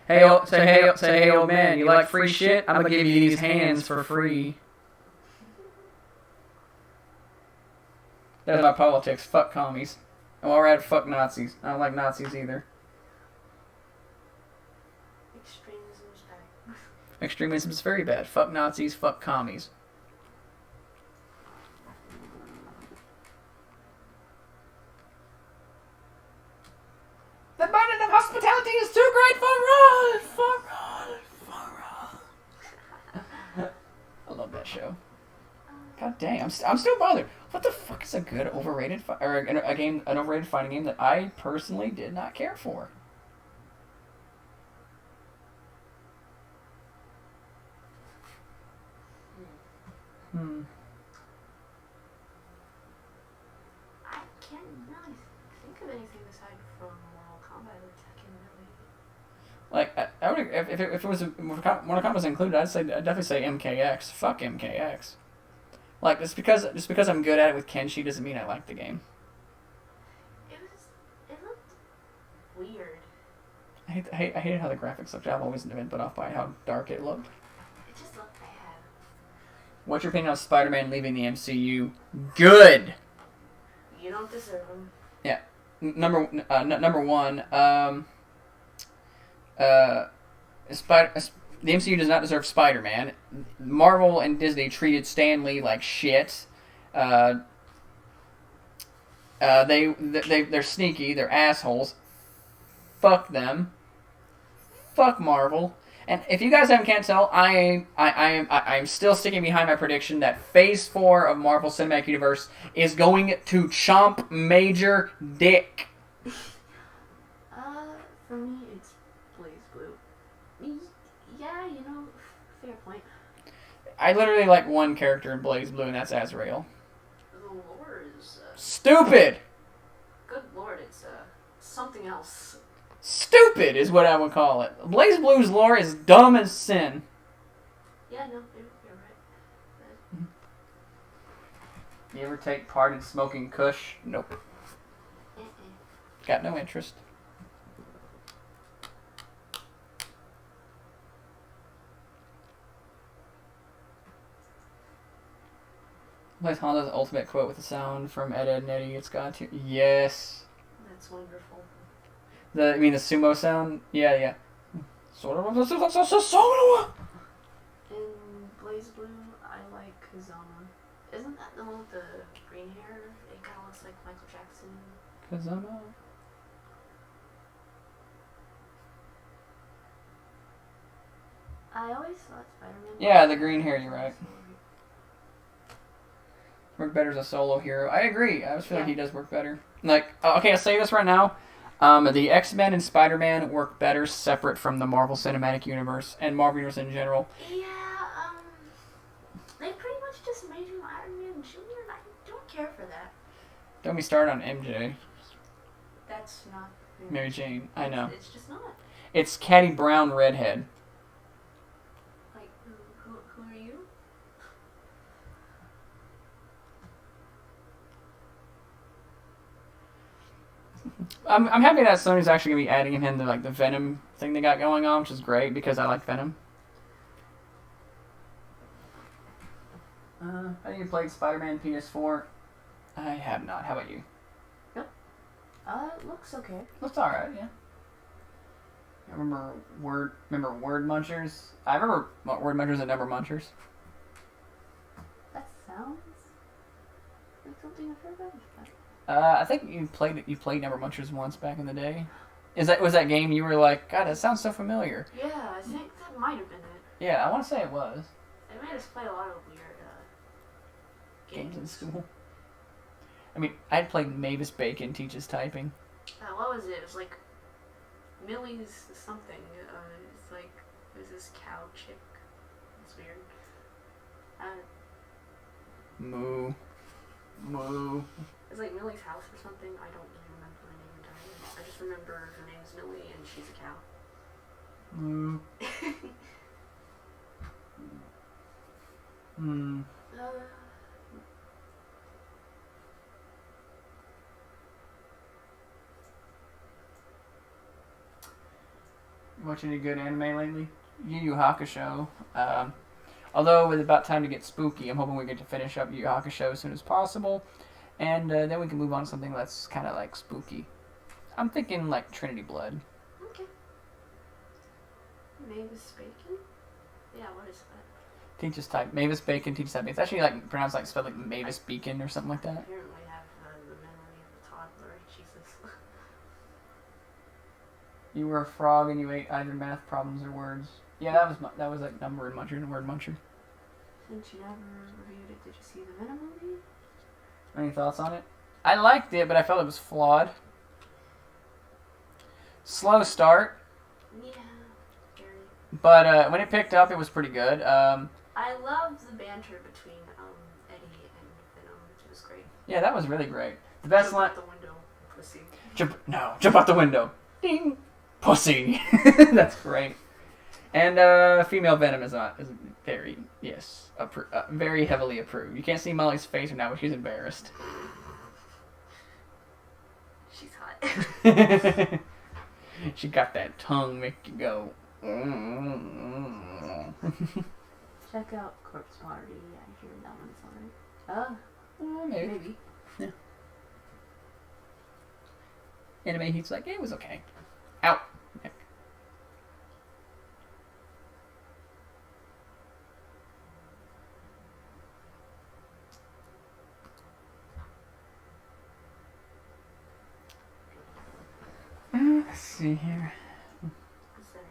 Speaker 3: hey, old man, you like free shit? I'm gonna give you these hands for free. That's my politics. Fuck commies. I'm alright, fuck Nazis. I don't like Nazis either.
Speaker 2: Extremism is bad.
Speaker 3: Extremism is very bad. Fuck Nazis, fuck commies. The burden of hospitality is too great for run. I love that show. God dang, I'm still bothered. What the fuck is a good overrated an overrated fighting game that I personally did not care for?
Speaker 2: I can't really think of anything aside from Mortal Kombat or Tekken, really.
Speaker 3: Like, I would if it was Mortal Kombat was included, I'd definitely say MKX. Fuck MKX. Like, just because I'm good at it with Kenshi doesn't mean I like the game.
Speaker 2: It looked weird.
Speaker 3: I hated how the graphics looked. I've always been put off by how dark it looked.
Speaker 2: It just looked bad.
Speaker 3: What's your opinion on Spider-Man leaving the MCU? Good.
Speaker 2: You don't deserve him.
Speaker 3: Yeah. Number one. The MCU does not deserve Spider-Man. Marvel and Disney treated Stan Lee like shit. They're sneaky. They're assholes. Fuck them. Fuck Marvel. And if you guys can't tell, I'm still sticking behind my prediction that Phase 4 of Marvel Cinematic Universe is going to chomp major dick.
Speaker 2: For me, it's Blaze Blue. Yeah, fair point.
Speaker 3: I literally like one character in Blaze Blue, and that's Azrael.
Speaker 2: The lore is...
Speaker 3: Stupid!
Speaker 2: Good lord, it's something else.
Speaker 3: Stupid is what I would call it. Blaze Blue's lore is dumb as sin.
Speaker 2: Yeah, no, you're right.
Speaker 3: You ever take part in smoking Kush? Nope. Got no interest. Plays Honda's ultimate quote with the sound from Ed, Edd, and Eddy. It's got to. Yes.
Speaker 2: That's wonderful.
Speaker 3: You mean the sumo sound? Yeah. Sort of.
Speaker 2: In Blaze Blue, I like Kazama. Isn't that the one with the green hair? It kind of looks like Michael Jackson.
Speaker 3: Kazama?
Speaker 2: I always thought Spider-Man...
Speaker 3: Yeah, the green hair, you're right. Work better as a solo hero. I agree. I just feel like he does work better. Okay, I'll say this right now. The X-Men and Spider-Man work better separate from the Marvel Cinematic Universe and Marvel Universe in general.
Speaker 2: Yeah, they pretty much just made him Iron Man Jr. and I don't care for that.
Speaker 3: Don't be started on MJ.
Speaker 2: That's not...
Speaker 3: Mary Jane. I know.
Speaker 2: It's just not.
Speaker 3: It's Caddy Brown redhead.
Speaker 2: Like, who are you?
Speaker 3: I'm happy that Sony's actually going to be adding him into the Venom thing they got going on, which is great because I like Venom. Have you played Spider-Man PS4? I have not. How about you?
Speaker 2: Nope. It looks okay.
Speaker 3: Looks alright, yeah. I remember Word Munchers? I remember Word Munchers and Never Munchers.
Speaker 2: That sounds like something I've heard of.
Speaker 3: I think you played Never Munchers once back in the day. Was that game you were like, God, that sounds so familiar?
Speaker 2: Yeah, I think that might have been it.
Speaker 3: Yeah, I want to say it was.
Speaker 2: They made us play a lot of weird
Speaker 3: Games in school. I mean, I'd played Mavis Bacon Teaches Typing.
Speaker 2: What was it? It was like Millie's something. It's like there's this cow chick. It's weird.
Speaker 3: Moo.
Speaker 2: It's like Millie's house or something. I don't really remember her name entirely. I just remember her name's Millie and she's a cow.
Speaker 3: Moo. Watching any good anime lately? Yu Yu Hakusho. Although it's about time to get spooky, I'm hoping we get to finish up Yu Yu Hakusho as soon as possible. And then we can move on to something that's kind of like spooky. I'm thinking like Trinity Blood.
Speaker 2: Okay. Mavis Bacon? Yeah, what is that?
Speaker 3: Teaches type. Mavis Bacon teaches typing. It's actually like pronounced like spelled like Mavis Beacon or something like that.
Speaker 2: Apparently have the memory of a toddler. Jesus.
Speaker 3: You were a frog and you ate either math problems or words. Yeah, that was like number and muncher and word muncher.
Speaker 2: Since you never reviewed it, did you see the Venom movie?
Speaker 3: Any thoughts on it? I liked it, but I felt it was flawed. Slow start.
Speaker 2: Yeah, very.
Speaker 3: But when it picked up, it was pretty good.
Speaker 2: I loved the banter between Eddie and Venom, which was great.
Speaker 3: Yeah, that was really great. The best line.
Speaker 2: Jump out the window, pussy.
Speaker 3: Jump out the window. Ding, pussy. That's great. And female Venom is very very heavily approved. You can't see Molly's face right now, but she's embarrassed.
Speaker 2: She's hot.
Speaker 3: She got that tongue make you go.
Speaker 2: Check out Corpse Party. I hear that one's alright. Maybe.
Speaker 3: Yeah. Anime Heat's like, it was okay. Ow. Okay. Let's see here.
Speaker 2: Is there any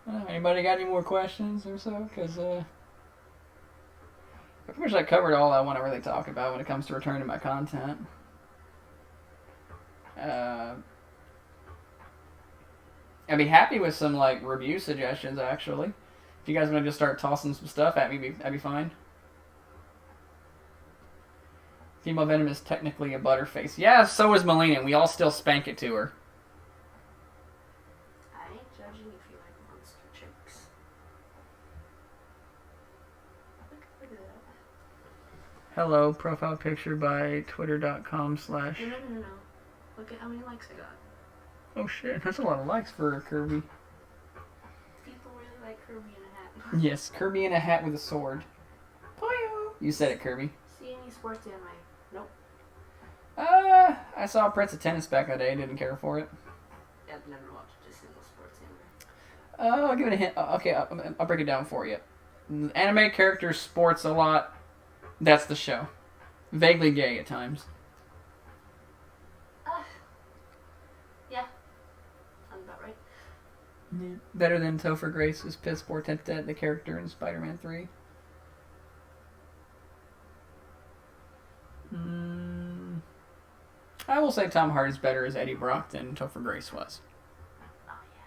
Speaker 2: questions?
Speaker 3: Anybody got any more questions or so? Because I pretty much I covered all I want to really talk about when it comes to returning my content. I'd be happy with some like review suggestions actually. If you guys want to just start tossing some stuff at me, that'd be fine. Female Venom is technically a butterface. Yeah, so is Melina. We all still spank it to her.
Speaker 2: I ain't judging if you like monster chicks. Look at that.
Speaker 3: Hello, profile picture by twitter.com/
Speaker 2: No. Look at how many likes I got.
Speaker 3: Oh shit, that's a lot of likes for Kirby.
Speaker 2: People really like Kirby in a hat.
Speaker 3: Yes, Kirby in a hat with a sword. Poyo! You said it, Kirby.
Speaker 2: See any sports anime? Nope.
Speaker 3: I saw Prince of Tennis back in the day, didn't care for it.
Speaker 2: I've never watched a single sports anime.
Speaker 3: I'll give it a hint. Okay, I'll break it down for you. Anime characters, sports a lot. That's the show. Vaguely gay at times.
Speaker 2: Yeah. Sounds about right.
Speaker 3: Yeah. Better than Topher Grace's Piss Poor Tempted, the character in Spider-Man 3. I will say Tom Hardy's better as Eddie Brock than Topher Grace was.
Speaker 2: Oh, yeah.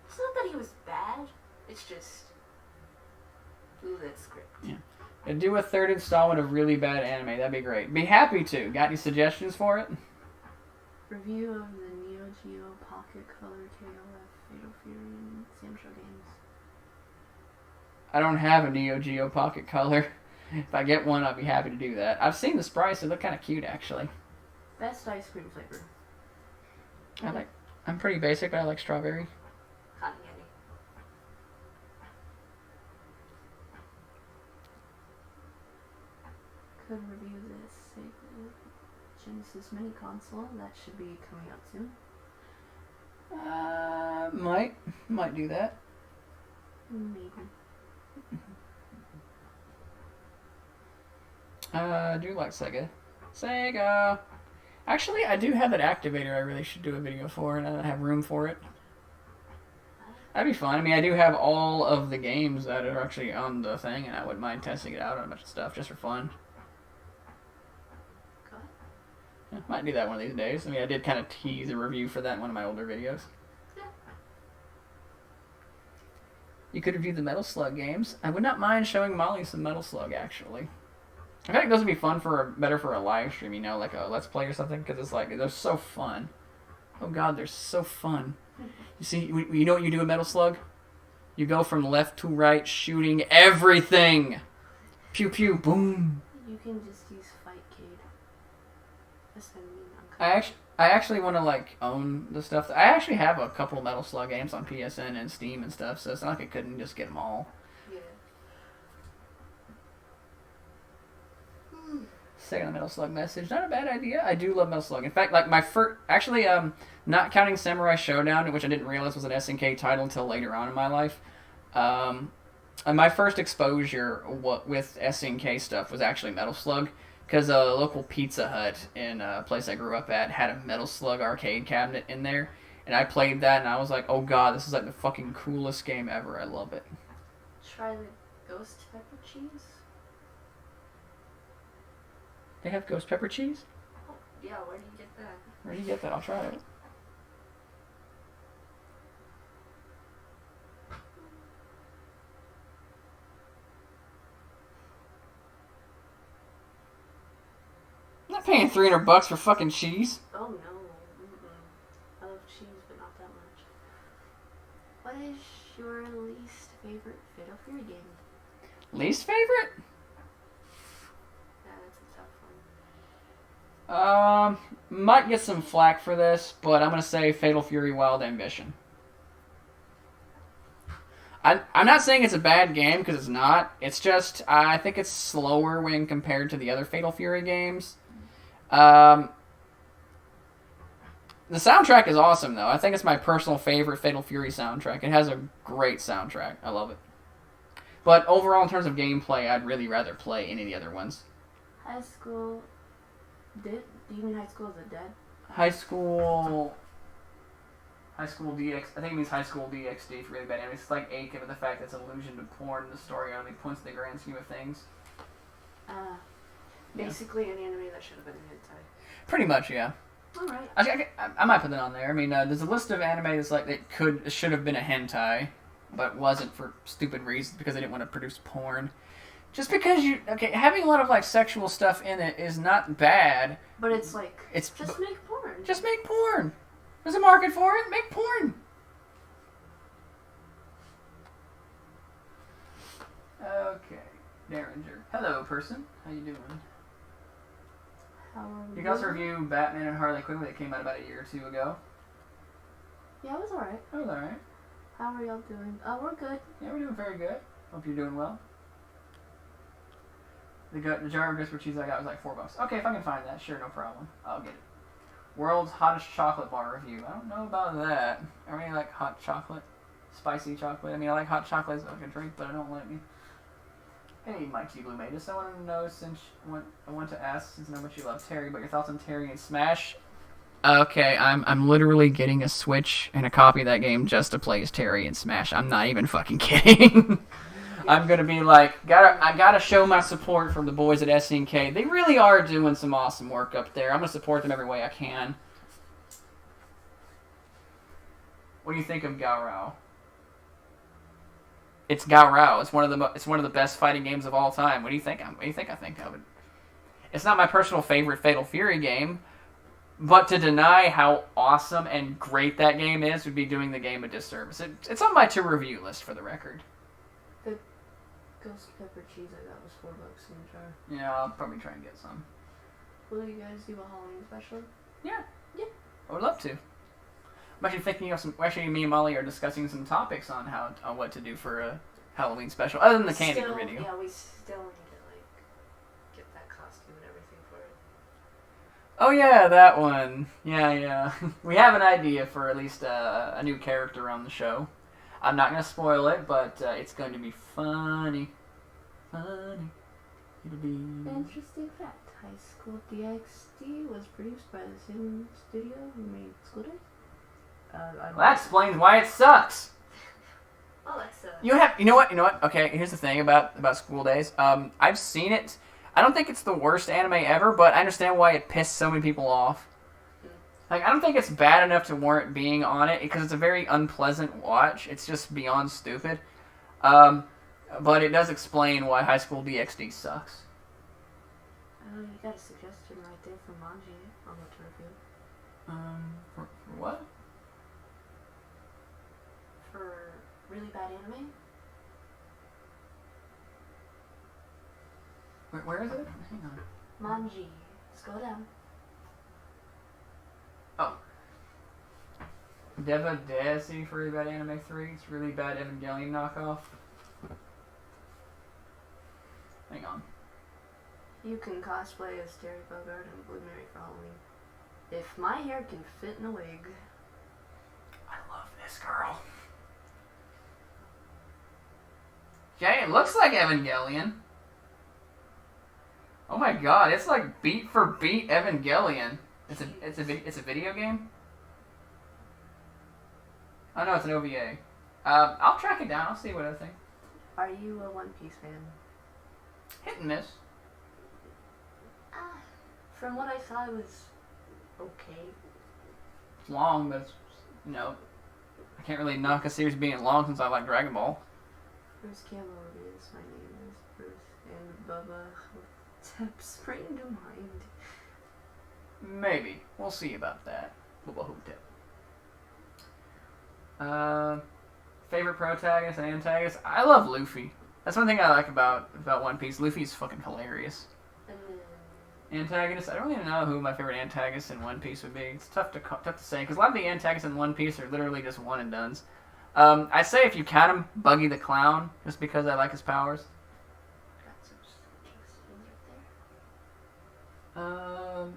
Speaker 2: It's not that he was bad. It's just... Ooh, that script.
Speaker 3: Yeah. And do a third installment of really bad anime. That'd be great. Be happy to. Got any suggestions for it?
Speaker 2: Review of the Neo Geo Pocket Color KOF Fatal Fury and Samsho games.
Speaker 3: I don't have a Neo Geo Pocket Color. If I get one, I'll be happy to do that. I've seen the sprites. They look kind of cute, actually.
Speaker 2: Best ice cream flavor.
Speaker 3: I'm pretty basic, but I like strawberry.
Speaker 2: Cotton candy. Could review this Sega Genesis Mini Console. That should be coming out soon.
Speaker 3: Might do that.
Speaker 2: Maybe.
Speaker 3: I do like Sega. Sega! Actually, I do have that activator I really should do a video for, and I don't have room for it. That'd be fun. I mean, I do have all of the games that are actually on the thing, and I wouldn't mind testing it out on a bunch of stuff just for fun.
Speaker 2: Go ahead.
Speaker 3: Yeah, might do that one of these days. I mean, I did kind of tease a review for that in one of my older videos.
Speaker 2: Yeah.
Speaker 3: You could review the Metal Slug games. I would not mind showing Molly some Metal Slug, actually. I feel like those would be fun better for a live stream, you know, like a Let's Play or something, because it's like, they're so fun. Oh god, they're so fun. You see, you know what you do with Metal Slug? You go from left to right, shooting everything! Pew pew, boom!
Speaker 2: You can just use Fightcade. That's what
Speaker 3: I actually want to, like, own the stuff. I actually have a couple of Metal Slug games on PSN and Steam and stuff, so it's not like I couldn't just get them all.
Speaker 2: Yeah.
Speaker 3: Second Metal Slug message. Not a bad idea. I do love Metal Slug. In fact, like my first... Actually, not counting Samurai Showdown, which I didn't realize was an SNK title until later on in my life. And my first exposure with SNK stuff was actually Metal Slug. Because a local Pizza Hut in a place I grew up at had a Metal Slug arcade cabinet in there. And I played that and I was like, oh god, this is like the fucking coolest game ever. I love it.
Speaker 2: Try the Ghost Pepper Cheese.
Speaker 3: They have ghost pepper cheese?
Speaker 2: Oh, yeah, where do you get that?
Speaker 3: Where do you get that? I'll try it. I'm not paying $300 for fucking cheese.
Speaker 2: Oh no. I love cheese, but not that much. What is your least favorite Fatal Fury game?
Speaker 3: Least favorite?
Speaker 2: Yeah, that's a tough one.
Speaker 3: Might get some flack for this, but I'm gonna say Fatal Fury Wild Ambition. I'm not saying it's a bad game, because it's not. It's just, I think it's slower when compared to the other Fatal Fury games. The soundtrack is awesome, though. I think it's my personal favorite Fatal Fury soundtrack. It has a great soundtrack. I love it. But overall, in terms of gameplay, I'd really rather play any of the other ones.
Speaker 2: High school Do you mean High School of the Dead?
Speaker 3: High School DX. I think it means High School DxD for really bad anime. It's like A, given the fact that it's an allusion to porn. The story only points to the grand scheme of things.
Speaker 2: Basically an anime that should have been a hentai.
Speaker 3: Pretty much, yeah.
Speaker 2: Alright.
Speaker 3: I might put that on there. I mean, there's a list of anime that's like it should have been a hentai, but wasn't for stupid reasons because they didn't want to produce porn. Just because having a lot of like sexual stuff in it is not bad.
Speaker 2: But it's like
Speaker 3: just
Speaker 2: make porn.
Speaker 3: Just make porn. There's a market for it. Make porn. Okay, Derringer. Hello, person. How you doing?
Speaker 2: How are
Speaker 3: You guys review Batman and Harley Quinn that came out about a year or two ago.
Speaker 2: Yeah, it was alright.
Speaker 3: It was alright.
Speaker 2: How are y'all doing? Oh, we're good.
Speaker 3: Yeah, we're doing very good. Hope you're doing well. The jar of Crisper cheese I got was like $4. Okay, if I can find that, sure, no problem. I'll get it. World's hottest chocolate bar review. I don't know about that. I really like hot chocolate. Spicy chocolate. I mean, I like hot chocolate as like a drink, but I don't like it. Hey, Mikey Blue Matus. I want to know I want to ask since I know much you love Terry, but your thoughts on Terry and Smash. Okay, I'm literally getting a Switch and a copy of that game just to play as Terry and Smash. I'm not even fucking kidding. I'm gonna be like, I gotta show my support for the boys at SNK. They really are doing some awesome work up there. I'm gonna support them every way I can. What do you think of Gaorao? It's Gaorao. It's one of the best fighting games of all time. What do you think? What do you think I think of it? It's not my personal favorite Fatal Fury game, but to deny how awesome and great that game is would be doing the game a disservice. It's on my to review list for the record.
Speaker 2: The ghost pepper cheese I got was $4 in the jar.
Speaker 3: Yeah, I'll probably try and get some.
Speaker 2: Will you guys do a Halloween special?
Speaker 3: Yeah.
Speaker 2: Yeah.
Speaker 3: I would love to. I'm actually thinking of some. Actually, me and Molly are discussing some topics on what to do for a Halloween special, other than the candy video.
Speaker 2: Yeah, we still need to get that costume and everything for it.
Speaker 3: Oh yeah, that one. Yeah. We have an idea for at least a new character on the show. I'm not gonna spoil it, but it's going to be funny. It'll be.
Speaker 2: Interesting fact: High School DxD was produced by the same studio who made School Days.
Speaker 3: Well, that explains why it sucks.
Speaker 2: Alexa.
Speaker 3: You know what? Okay, here's the thing about School Days. I've seen it. I don't think it's the worst anime ever, but I understand why it pissed so many people off. Like, I don't think it's bad enough to warrant being on it, because it's a very unpleasant watch. It's just beyond stupid. But it does explain why High School DxD sucks.
Speaker 2: You got a suggestion right there from Manji on what to review.
Speaker 3: For what?
Speaker 2: For really bad anime?
Speaker 3: Where is it? Hang on.
Speaker 2: Manji. Scroll down.
Speaker 3: Oh. Deva Desi for Really Bad Anime 3. It's Really Bad Evangelion knockoff. Hang on.
Speaker 2: You can cosplay as Terry Bogard and Blue Mary for Halloween. If my hair can fit in a wig.
Speaker 3: I love this girl. Okay, it looks like Evangelion. Oh my god, it's like beat for beat Evangelion. It's a video game? Oh no, it's an OVA. I'll track it down. I'll see what I think.
Speaker 2: Are you a One Piece fan?
Speaker 3: Hit and miss.
Speaker 2: From what I saw, it was okay.
Speaker 3: It's long, but it's, I can't really knock a series being long since I like Dragon Ball.
Speaker 2: Bruce Campbell is my name is Bruce, and Bubba Hotep spring to mind.
Speaker 3: Maybe. We'll see about that. Bubba Hotep. Favorite protagonist and antagonist? I love Luffy. That's one thing I like about One Piece. Luffy's fucking hilarious. Antagonist? I don't even know who my favorite antagonist in One Piece would be. It's tough to say, because a lot of the antagonists in One Piece are literally just one and dones. I say if you count him, Buggy the Clown, just because I like his powers.
Speaker 2: Got some suggestions right there.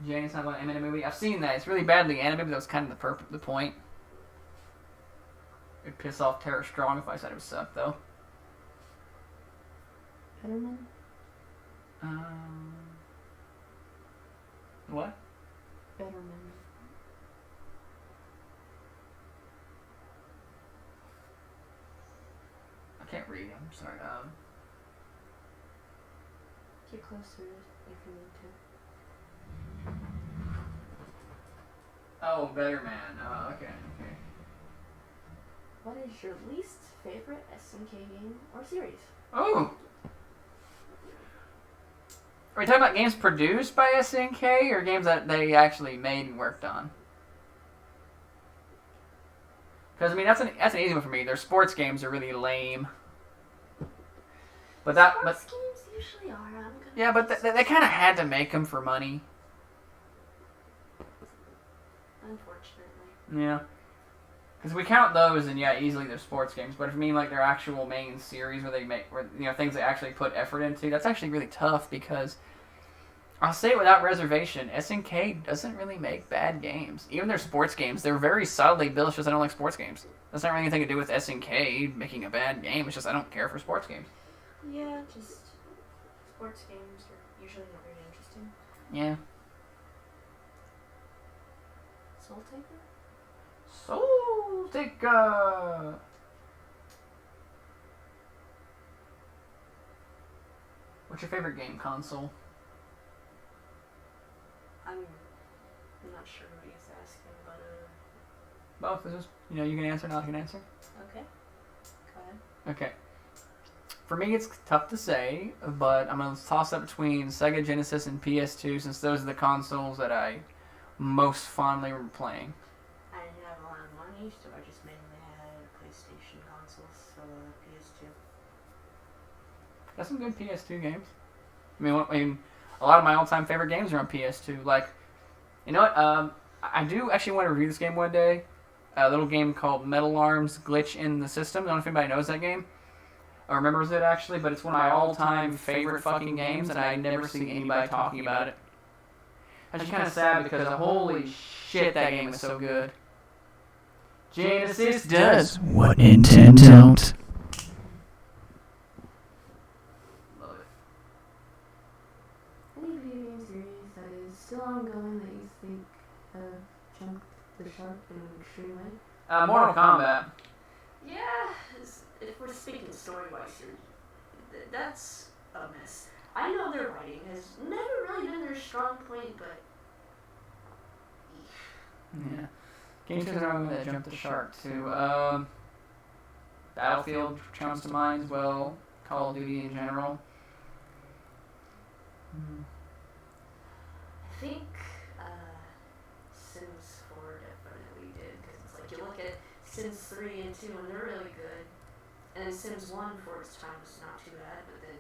Speaker 3: Jane's not one anime movie. I've seen that. It's really badly animated, but that was kind of the point. It'd piss off Tara Strong if I said it would suck, though.
Speaker 2: Fetterman?
Speaker 3: What? sorry.
Speaker 2: Get closer if you need to.
Speaker 3: Oh, Better Man. Oh, okay.
Speaker 2: What is your least favorite SNK game or series?
Speaker 3: Oh! Are we talking about games produced by SNK or games that they actually made and worked on? Because, I mean, that's an easy one for me. Their sports games are really lame. But
Speaker 2: Sports games usually are.
Speaker 3: Yeah, but they kind of had to make them for money.
Speaker 2: Unfortunately.
Speaker 3: Yeah. Because we count those, and yeah, easily they're sports games. But if you mean like their actual main series where things they actually put effort into, that's actually really tough because I'll say it without reservation, SNK doesn't really make bad games. Even their sports games, they're very solidly built. It's just I don't like sports games. That's not really anything to do with SNK making a bad game. It's just I don't care for sports games.
Speaker 2: Yeah, just sports games are usually not very interesting.
Speaker 3: Yeah.
Speaker 2: Soul Taker?
Speaker 3: Soul Taker! What's your favorite game console?
Speaker 2: I'm not sure what he's asking, but
Speaker 3: Both. This is, you can answer, not you can answer.
Speaker 2: okay. Go ahead.
Speaker 3: Okay. For me, it's tough to say, but I'm going to toss up between Sega Genesis and PS2 since those are the consoles that I most fondly remember playing.
Speaker 2: I didn't have a lot of money, so I just mainly had PlayStation consoles, so PS2.
Speaker 3: Got some good PS2 games. I mean, a lot of my all-time favorite games are on PS2. Like, you know what? I do actually want to review this game one day. A little game called Metal Arms Glitch in the System. I don't know if anybody knows that game or remembers it actually, but it's one of my all-time favorite fucking games, and I never see anybody talking about it. I'm just kind of sad because holy shit, that game is so good. Genesis does what Nintendo don't. Love it.
Speaker 2: Any video game series that is still ongoing that you think have jumped the shark in an extreme way?
Speaker 3: Mortal Kombat.
Speaker 2: Yeah, if we're speaking story-wise here, that's a mess. I know their writing has never really been their strong point, but
Speaker 3: Yeah. Games that jumped the shark too. Battlefield comes to mind as well. Call of Duty in general.
Speaker 2: I think Sims 4 definitely did, because it's like you look at Sims 3 and 2 and they're really good, and then Sims 1 for its time was not too bad, but then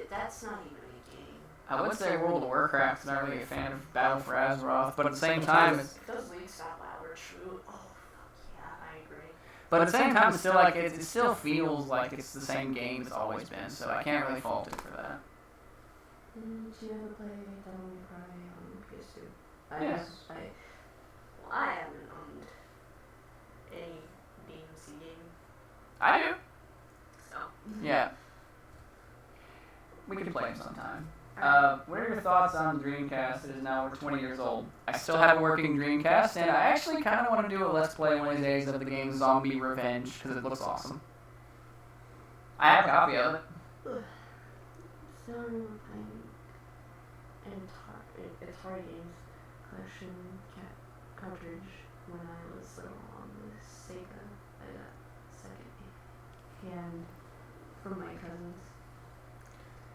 Speaker 2: that's not even a game.
Speaker 3: I would say World of Warcraft's not really a fan of Battle for Azeroth, but at the same time,
Speaker 2: those leagues out loud are true. Oh fuck yeah, I agree.
Speaker 3: but at the same time, it's still like it still feels like it's the same game it's always been. So I can't really fault it for that.
Speaker 2: Did you ever play Devil May Cry on PS2?
Speaker 3: Yes.
Speaker 2: I haven't owned any DMC game.
Speaker 3: I do.
Speaker 2: So.
Speaker 3: Yeah. We could play them sometime. What are your thoughts on the Dreamcast? It is now over 20 years old. I still have a working Dreamcast, and I actually kind of want to do a Let's Play one of these days of the game Zombie Revenge, because it looks awesome. I have a copy of it.
Speaker 2: So I remember playing Atari Games collection cartridge when I was little on the Sega. I got second hand from my cousins.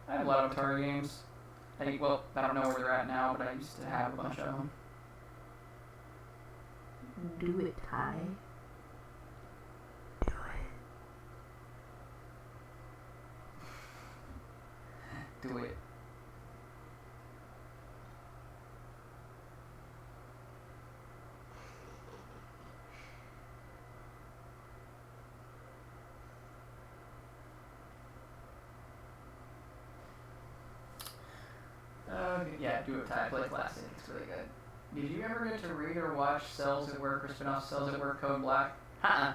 Speaker 3: I have a lot of Atari games. I don't know where they're at now, but I used to have a bunch of them.
Speaker 2: Do it, Ty. Do it.
Speaker 3: Do it. Yeah, do it. Ty. Play Classic. It's really good. Did you ever get to read or watch Cells at Work or spin-off Cells at Work Code Black? I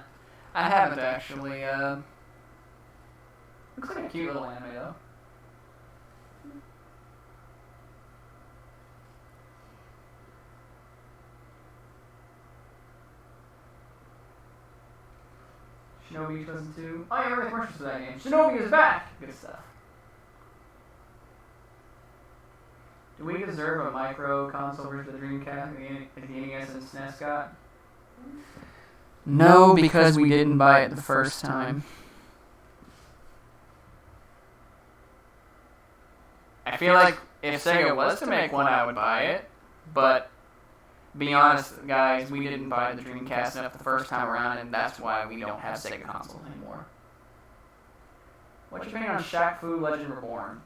Speaker 3: haven't actually. Looks like a cute little anime though. Shinobi 2002. Oh, yeah, we're commercials for that game. Shinobi is back! Good stuff. Do we deserve a micro console version of the Dreamcast, the NES, and SNES got? No, because we didn't buy it the first time. I feel like if Sega was to make one, I would buy it. But, be honest, guys, we didn't buy the Dreamcast enough the first time around, and that's why we don't have Sega consoles anymore. What's your opinion on Shaq Fu Legend Reborn?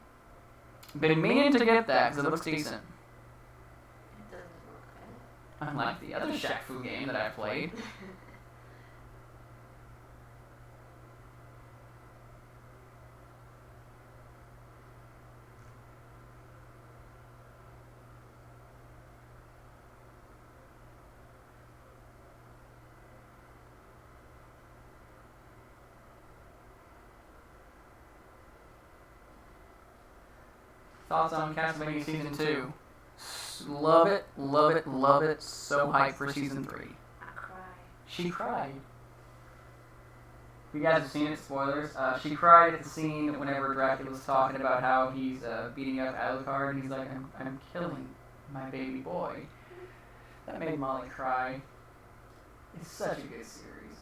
Speaker 3: Been meaning to get that because it looks decent.
Speaker 2: It doesn't look bad.
Speaker 3: Unlike the other Shaq Fu game that I played. Thoughts on Castlevania Season 2? Love it, love it, love it. So hyped for Season 3.
Speaker 2: I cry.
Speaker 3: She cried. If you guys have seen it, spoilers. She cried at the scene whenever Dracula was talking about how he's beating up Alucard, and he's like, I'm killing my baby boy. That made Molly cry. It's such a good series.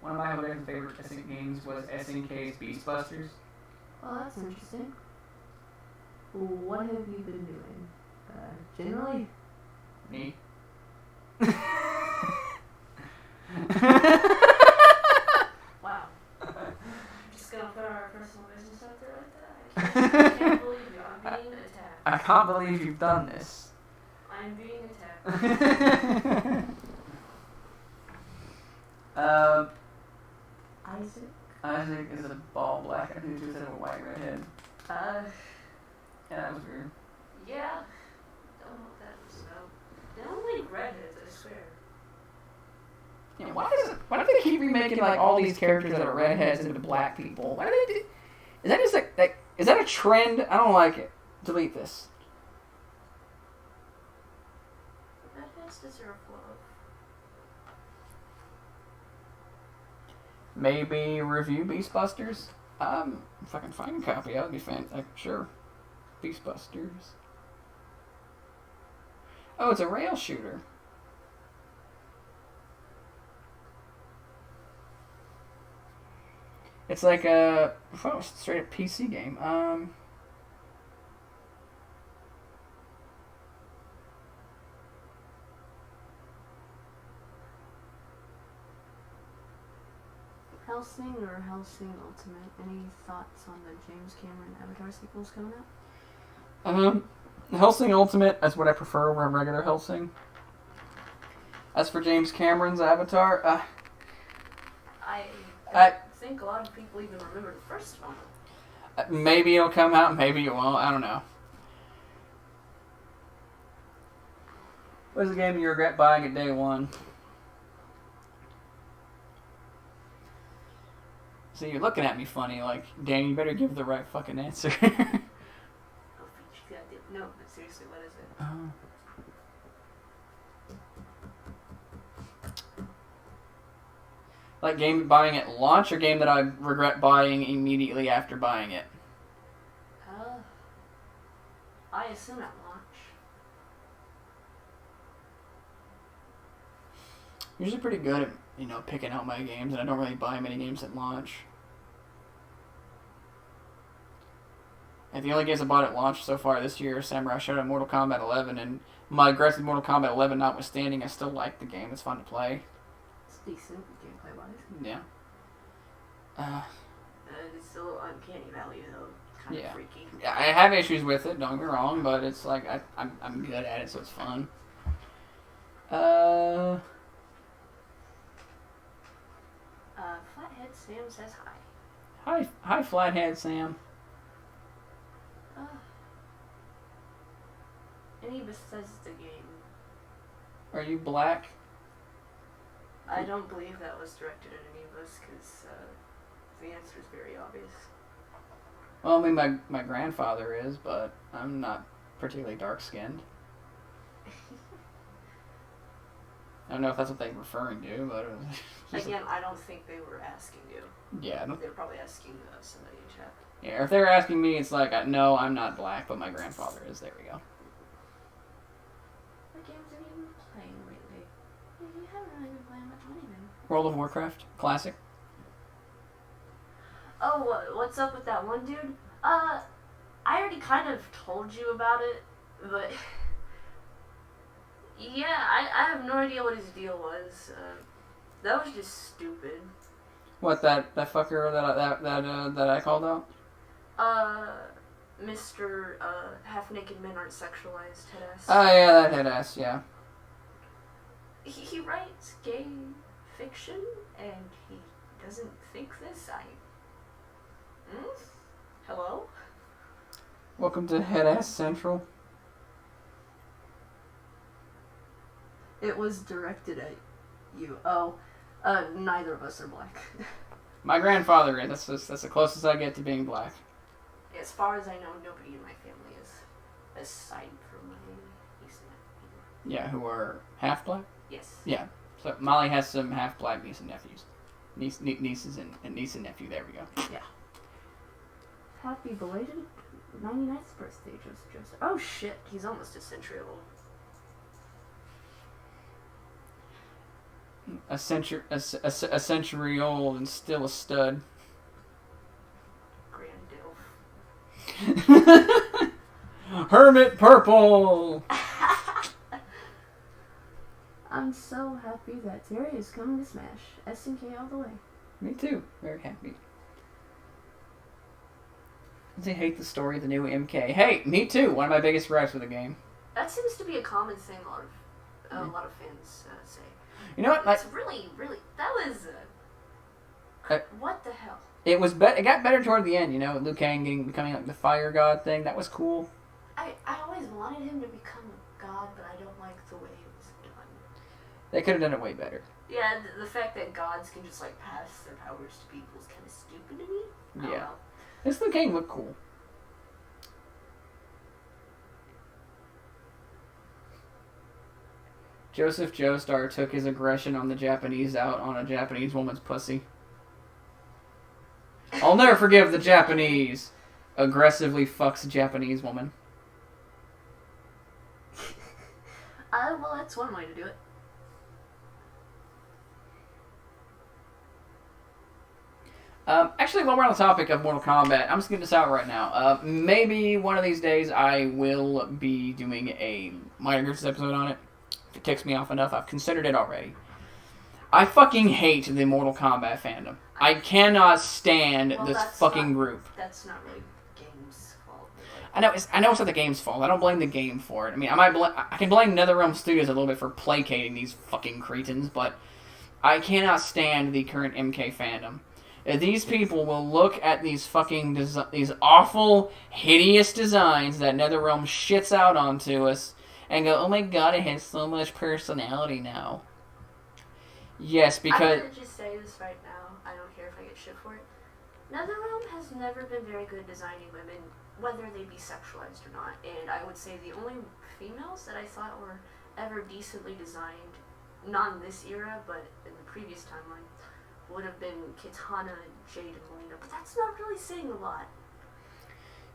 Speaker 3: One of my favorite SNK games was SNK's Beastbusters.
Speaker 2: Well, that's interesting. What have you been doing? Generally?
Speaker 3: Me.
Speaker 2: Wow. Just gonna put our personal business out there like that? I can't believe you. I'm being attacked.
Speaker 3: I can't believe you've done this.
Speaker 2: I'm being attacked. Isaac?
Speaker 3: Isaac is a bald black dude who's a white redhead. Yeah, that was weird.
Speaker 2: Yeah. Don't know what that was about. They don't like redheads, I swear.
Speaker 3: Yeah, why do they keep remaking like all these characters that are redheads into black people? Why do they do? Is that just like is that a trend? I don't like it. Delete this.
Speaker 2: Redheads deserve love.
Speaker 3: Maybe review Beastbusters. If I can find a copy, that would be fantastic. Sure. Beastbusters. Oh, it's a rail shooter. It's like a straight up PC game.
Speaker 2: Hellsing or Hellsing Ultimate? Any thoughts on the James Cameron Avatar sequels coming out?
Speaker 3: Hellsing Ultimate is what I prefer over regular Hellsing. As for James Cameron's Avatar,
Speaker 2: I think a lot of people even remember the first one.
Speaker 3: Maybe it'll come out, maybe it won't. I don't know. What's the game you regret buying at day one? So you're looking at me funny, like, Dan, you better give the right fucking answer.
Speaker 2: No, but seriously, what is it?
Speaker 3: Like game buying at launch or game that I regret buying immediately after buying it?
Speaker 2: I assume at launch.
Speaker 3: Usually pretty good at, picking out my games, and I don't really buy many games at launch. And the only games I bought at launch so far this year are Samurai Shodown and Mortal Kombat 11, and my aggressive Mortal Kombat 11 notwithstanding, I still like the game. It's fun to play.
Speaker 2: It's decent gameplay-wise.
Speaker 3: Yeah.
Speaker 2: It's still uncanny valley, though. Kind of freaky.
Speaker 3: Yeah, I have issues with it, don't get me wrong, but it's like, I'm good at it, so it's fun.
Speaker 2: Flathead Sam says hi.
Speaker 3: Hi, Flathead Sam.
Speaker 2: Any Bethesda game.
Speaker 3: Are you black?
Speaker 2: I don't believe that was directed at any of us, because the answer is very obvious.
Speaker 3: Well, I mean, my grandfather is, but I'm not particularly dark-skinned. I don't know if that's what they're referring to, but...
Speaker 2: Again, I don't think they were asking you.
Speaker 3: Yeah.
Speaker 2: They were probably asking somebody in chat.
Speaker 3: Yeah, if they're asking me, it's like, no, I'm not black, but my grandfather is. There we go.
Speaker 2: What games have you been playing lately? You haven't really been playing much of anything.
Speaker 3: World of Warcraft. Classic.
Speaker 2: Oh, what's up with that one dude? I already kind of told you about it, but... yeah, I have no idea what his deal was. That was just stupid.
Speaker 3: What, that fucker that I called out?
Speaker 2: Mr. Half-Naked Men Aren't Sexualized head ass.
Speaker 3: Oh, yeah, that head ass, yeah.
Speaker 2: He writes gay fiction, and he doesn't think this. Hello?
Speaker 3: Welcome to Head Ass Central.
Speaker 2: It was directed at you. Oh, neither of us are black.
Speaker 3: My grandfather is. That's the closest I get to being black.
Speaker 2: As far as I know, nobody in my family is, aside from my niece and nephew.
Speaker 3: Yeah, who are half black?
Speaker 2: Yes.
Speaker 3: Yeah. So Molly has some half black nieces and nephews. Nieces and niece and nephew. There we go.
Speaker 2: Yeah. Happy belated 99th birthday, Joseph. Oh shit, he's almost a century old.
Speaker 3: A century old and still a stud.
Speaker 2: Grand Dilf.
Speaker 3: Hermit Purple!
Speaker 2: I'm so happy that Terry is coming to Smash. SNK all the way.
Speaker 3: Me too. Very happy. Does he hate the story of the new MK? Hey, me too. One of my biggest gripes with the game.
Speaker 2: That seems to be a common thing a lot of fans say.
Speaker 3: You know what?
Speaker 2: It's really, that was... what the hell?
Speaker 3: It was it got better toward the end, you know, Liu Kang becoming like the fire god thing. That was cool.
Speaker 2: I always wanted him to become a god, but I don't like the way it was done.
Speaker 3: They could have done it way better.
Speaker 2: Yeah, the fact that gods can just, like, pass their powers to people is kind of stupid to me.
Speaker 3: Yeah. This Liu Kang looked cool. Joseph Joestar took his aggression on the Japanese out on a Japanese woman's pussy. I'll never forgive the Japanese. Aggressively fucks a Japanese woman.
Speaker 2: Well, that's one way to do it.
Speaker 3: Actually, while we're on the topic of Mortal Kombat, I'm just getting this out right now. Maybe one of these days I will be doing a Minor Griffiths episode on it. If it ticks me off enough, I've considered it already. I fucking hate the Mortal Kombat fandom. I cannot stand this fucking group.
Speaker 2: That's not really game's fault.
Speaker 3: I know it's not the game's fault. I don't blame the game for it. I mean, I can blame NetherRealm Studios a little bit for placating these fucking cretins, but I cannot stand the current MK fandom. These people will look at these fucking these awful, hideous designs that NetherRealm shits out onto us and go, "Oh my god, it has so much personality now." Yes, because...
Speaker 2: I'm gonna just say this right now. I don't care if I get shit for it. NetherRealm has never been very good designing women, whether they be sexualized or not. And I would say the only females that I thought were ever decently designed, not in this era, but in the previous timeline, would have been Kitana, Jade, and Melina. But that's not really saying a lot.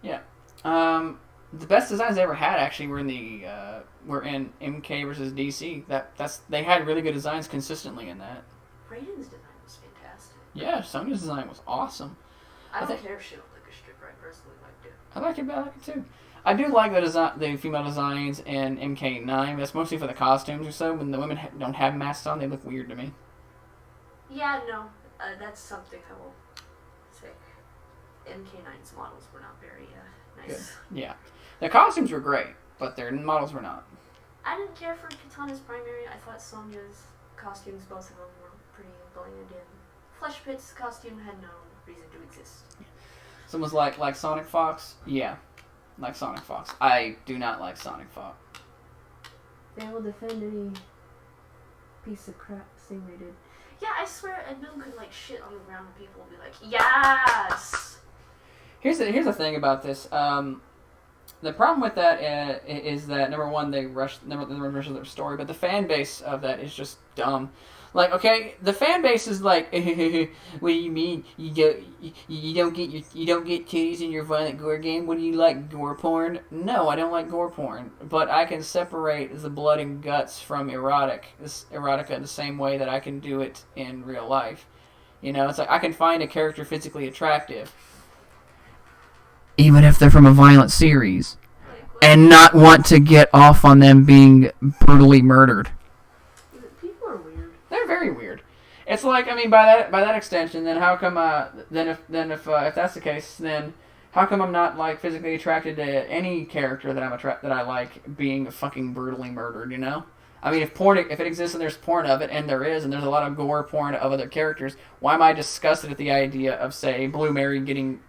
Speaker 3: Yeah. The best designs they ever had actually were in MK versus DC. They had really good designs consistently in that.
Speaker 2: Raiden's design was fantastic.
Speaker 3: Yeah, Sonya's design was awesome.
Speaker 2: I don't care if she looked like a stripper. I personally liked it.
Speaker 3: I like it too. I do like the female designs in MK9. But that's mostly for the costumes or so. When the women don't have masks on, they look weird to me.
Speaker 2: Yeah, no, that's something I will say. MK9's models were not very nice.
Speaker 3: Good. Yeah. The costumes were great, but their models were not.
Speaker 2: I didn't care for Kitana's primary. I thought Sonya's costumes, both of them, were pretty bland, and Flesh Pit's costume had no reason to exist.
Speaker 3: Someone's like Sonic Fox? Yeah, like Sonic Fox. I do not like Sonic Fox.
Speaker 2: They will defend any piece of crap thing they did. Yeah, I swear Edmund could, like, shit on the ground and people would be like, yes!
Speaker 3: Here's the thing about this. The problem with that is that number one, they rush their story, but the fan base of that is just dumb. Like, okay, the fan base is like, what do you mean you don't get titties in your violent gore game? What do you like, gore porn? No, I don't like gore porn, but I can separate the blood and guts from erotica the same way that I can do it in real life. You know, it's like I can find a character physically attractive, even if they're from a violent series, and not want to get off on them being brutally murdered.
Speaker 2: People are weird.
Speaker 3: They're very weird. It's like, I mean, by that extension, then how come if that's the case, then how come I'm not like physically attracted to any character that I like being fucking brutally murdered? You know. I mean, if it exists and there's porn of it, and there is, and there's a lot of gore porn of other characters, why am I disgusted at the idea of, say, Blue Mary getting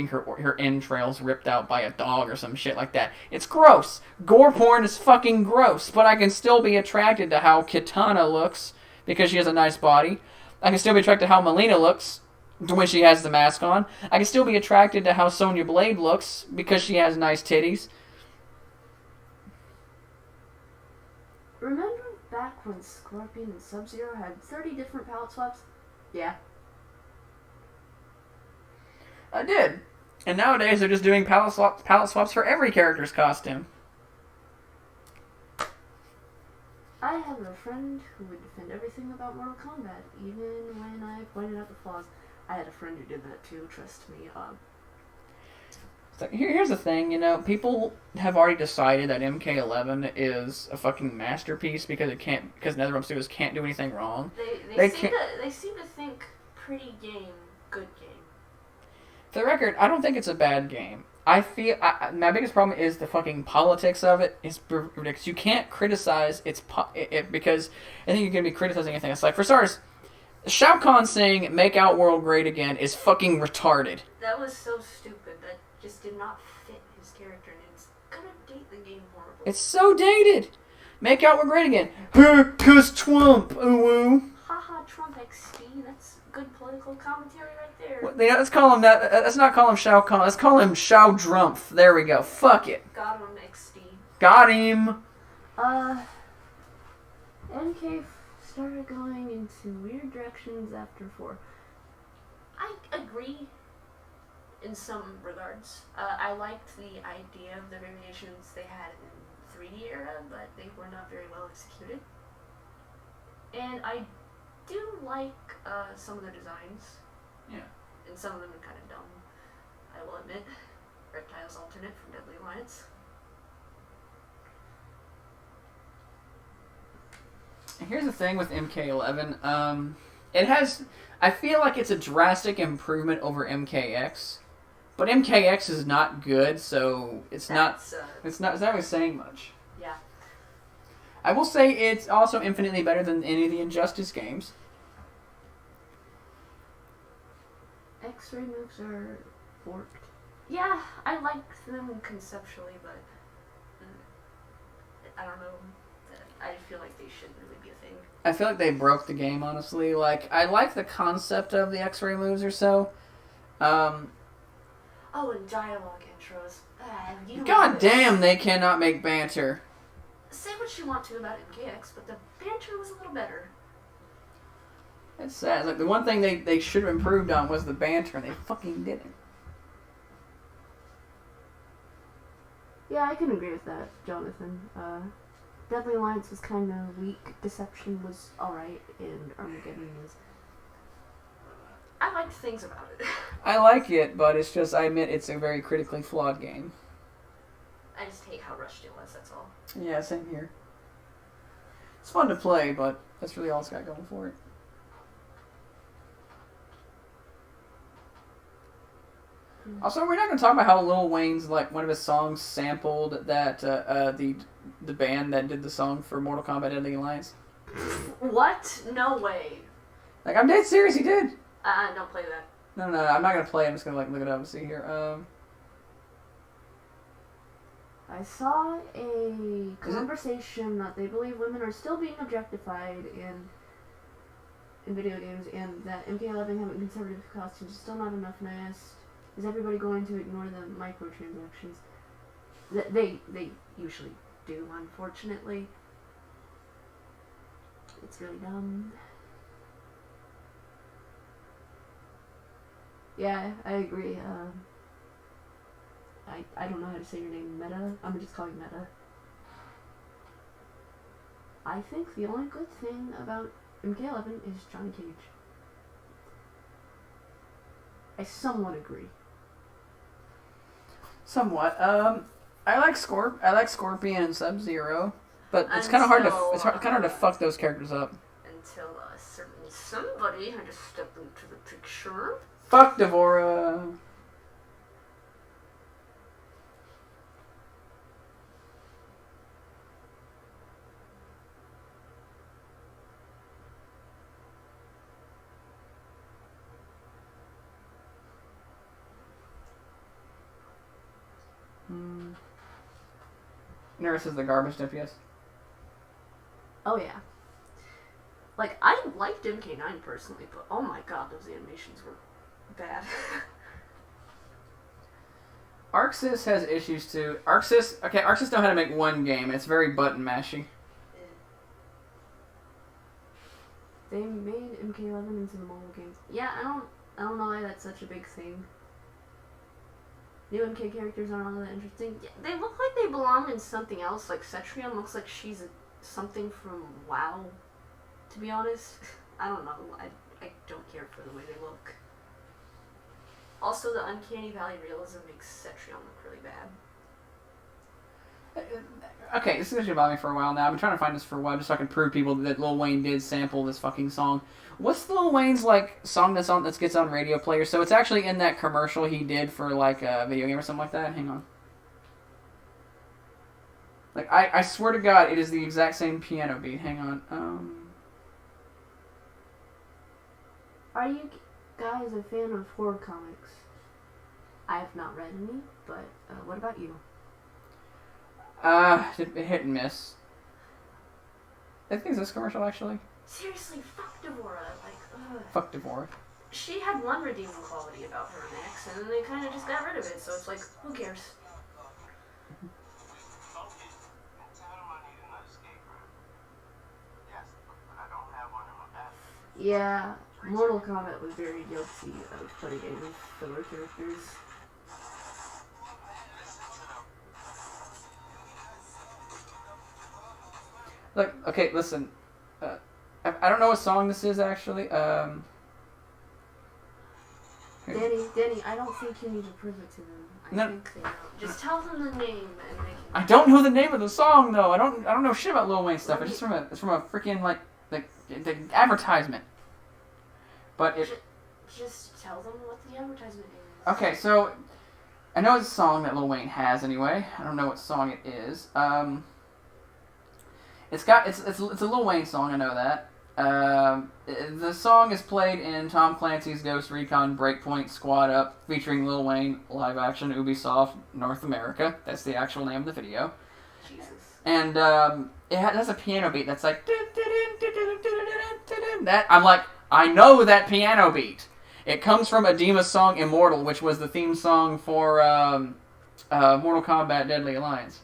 Speaker 3: her entrails ripped out by a dog or some shit like that? It's gross. Gore porn is fucking gross, but I can still be attracted to how Kitana looks because she has a nice body. I can still be attracted to how Melina looks when she has the mask on. I can still be attracted to how Sonya Blade looks because she has nice titties.
Speaker 2: Remember back when Scorpion and Sub-Zero had 30 different palette swaps? Yeah.
Speaker 3: I did. And nowadays they're just doing palette swaps for every character's costume.
Speaker 2: I have a friend who would defend everything about Mortal Kombat, even when I pointed out the flaws. I had a friend who did that too, trust me.
Speaker 3: So here's the thing, you know, people have already decided that MK11 is a fucking masterpiece because NetherRealm Studios can't do anything wrong.
Speaker 2: They seem to think pretty game, good game.
Speaker 3: For the record, I don't think it's a bad game. I feel my biggest problem is the fucking politics of it. It's ridiculous. You can't criticize it because I think you're gonna be criticizing anything. It's like, for starters, Shao Kahn saying "Make Out World Great Again" is fucking retarded.
Speaker 2: That was so stupid. That just did not fit his character, and it's gonna date the game horribly.
Speaker 3: It's so dated. Make Out World Great Again. Cause Trump. Ooh.
Speaker 2: Haha, Trump XD. That's good political commentary right there.
Speaker 3: Well, let's call him that. Let's not call him Shao Kahn. Let's call him Shao Drumpf. There we go. Fuck it.
Speaker 2: Got him, XD.
Speaker 3: Got him.
Speaker 2: MK started going into weird directions after 4. I agree in some regards. I liked the idea of the variations they had in 3D era, but they were not very well executed. And I do like some of the designs.
Speaker 3: Yeah.
Speaker 2: And some of them are kind of dumb, I will admit. Reptile's alternate from Deadly Alliance.
Speaker 3: Here's the thing with MK11. It has. I feel like it's a drastic improvement over MKX, but MKX is not good, so it's not really saying much.
Speaker 2: Yeah.
Speaker 3: I will say it's also infinitely better than any of the Injustice games.
Speaker 2: X-ray moves are forked. Yeah, I like them conceptually, but I don't know. I feel like they shouldn't really be a thing.
Speaker 3: I feel like they broke the game, honestly. Like, I like the concept of the X-ray moves or so.
Speaker 2: Oh, and dialogue intros.
Speaker 3: God damn, they cannot make banter.
Speaker 2: Say what you want to about MKX, but the banter was a little better.
Speaker 3: It's sad. Like, the one thing they should have improved on was the banter, and they fucking didn't.
Speaker 2: Yeah, I can agree with that, Jonathan. Deadly Alliance was kind of weak. Deception was alright, and Armageddon was... I liked things about it.
Speaker 3: I like it, but it's just, I admit, it's a very critically flawed game.
Speaker 2: I just hate how rushed it was, that's all.
Speaker 3: Yeah, same here. It's fun to play, but that's really all it's got going for it. Also, we're not going to talk about how Lil Wayne's, like, one of his songs sampled that, the band that did the song for Mortal Kombat Deadly Alliance.
Speaker 2: What? No way.
Speaker 3: Like, I'm dead serious, he did.
Speaker 2: Don't play that.
Speaker 3: No, I'm not going to play it. I'm just going to, like, look it up and see here.
Speaker 2: I saw a conversation that they believe women are still being objectified in video games, and that MK11 having conservative costumes is still not enough, and I asked, is everybody going to ignore the microtransactions? They usually do, unfortunately. It's really dumb. Yeah, I agree. I don't know how to say your name, Meta. I'm gonna just call you Meta. I think the only good thing about MK11 is Johnny Cage. I somewhat agree.
Speaker 3: Somewhat. I like Scorpion and Sub-Zero, but it's kind of hard to fuck those characters up.
Speaker 2: Until a certain somebody had to step into the picture.
Speaker 3: Fuck Devora. Nurse is the garbage DPS.
Speaker 2: Oh yeah. Like, I liked MK9 personally, but oh my god, those animations were bad.
Speaker 3: Arxis has issues too. Arxis know how to make one game. It's very button mashy.
Speaker 2: They made MK11 into the mobile game. Yeah, I don't know why that's such a big thing. New MK characters aren't all that interesting. Yeah, they look like they belong in something else. Like Cetrion looks like she's something from WoW. To be honest, I don't know. I don't care for the way they look. Also, the Uncanny Valley realism makes Cetrion look really bad.
Speaker 3: Okay, this is actually about me for a while now. I've been trying to find this for a while just so I can prove people that Lil Wayne did sample this fucking song. What's Lil Wayne's song that gets on radio player? So it's actually in that commercial he did for a video game or something like that. Hang on. I swear to God, it is the exact same piano beat. Hang on.
Speaker 2: Are you guys a fan of horror comics? I have not read any, but what about you?
Speaker 3: Hit and miss. I think it's this commercial actually.
Speaker 2: Seriously, fuck Devora. Ugh.
Speaker 3: Fuck Devora.
Speaker 2: She had one redeeming quality about her in X, and then they kind of just got rid of it, so it's like, who cares? Yeah, Mortal Kombat was very guilty of putting in filler characters.
Speaker 3: Look, okay, listen. I don't know what song this is actually.
Speaker 2: Danny, I don't think you need to prove it to them. I think they know. Just tell them the name and they can...
Speaker 3: I don't know the name of the song though. I don't know shit about Lil Wayne stuff. It's from a freaking the advertisement. But it.
Speaker 2: Just tell them what the advertisement is.
Speaker 3: Okay, so I know it's a song that Lil Wayne has anyway. I don't know what song it is. It's a Lil Wayne song. I know that. The song is played in Tom Clancy's Ghost Recon Breakpoint Squad Up, featuring Lil Wayne, live action, Ubisoft, North America. That's the actual name of the video.
Speaker 2: Jesus.
Speaker 3: And it has a piano beat that's like that. I'm like, I know that piano beat. It comes from Adima's song Immortal, which was the theme song for Mortal Kombat Deadly Alliance.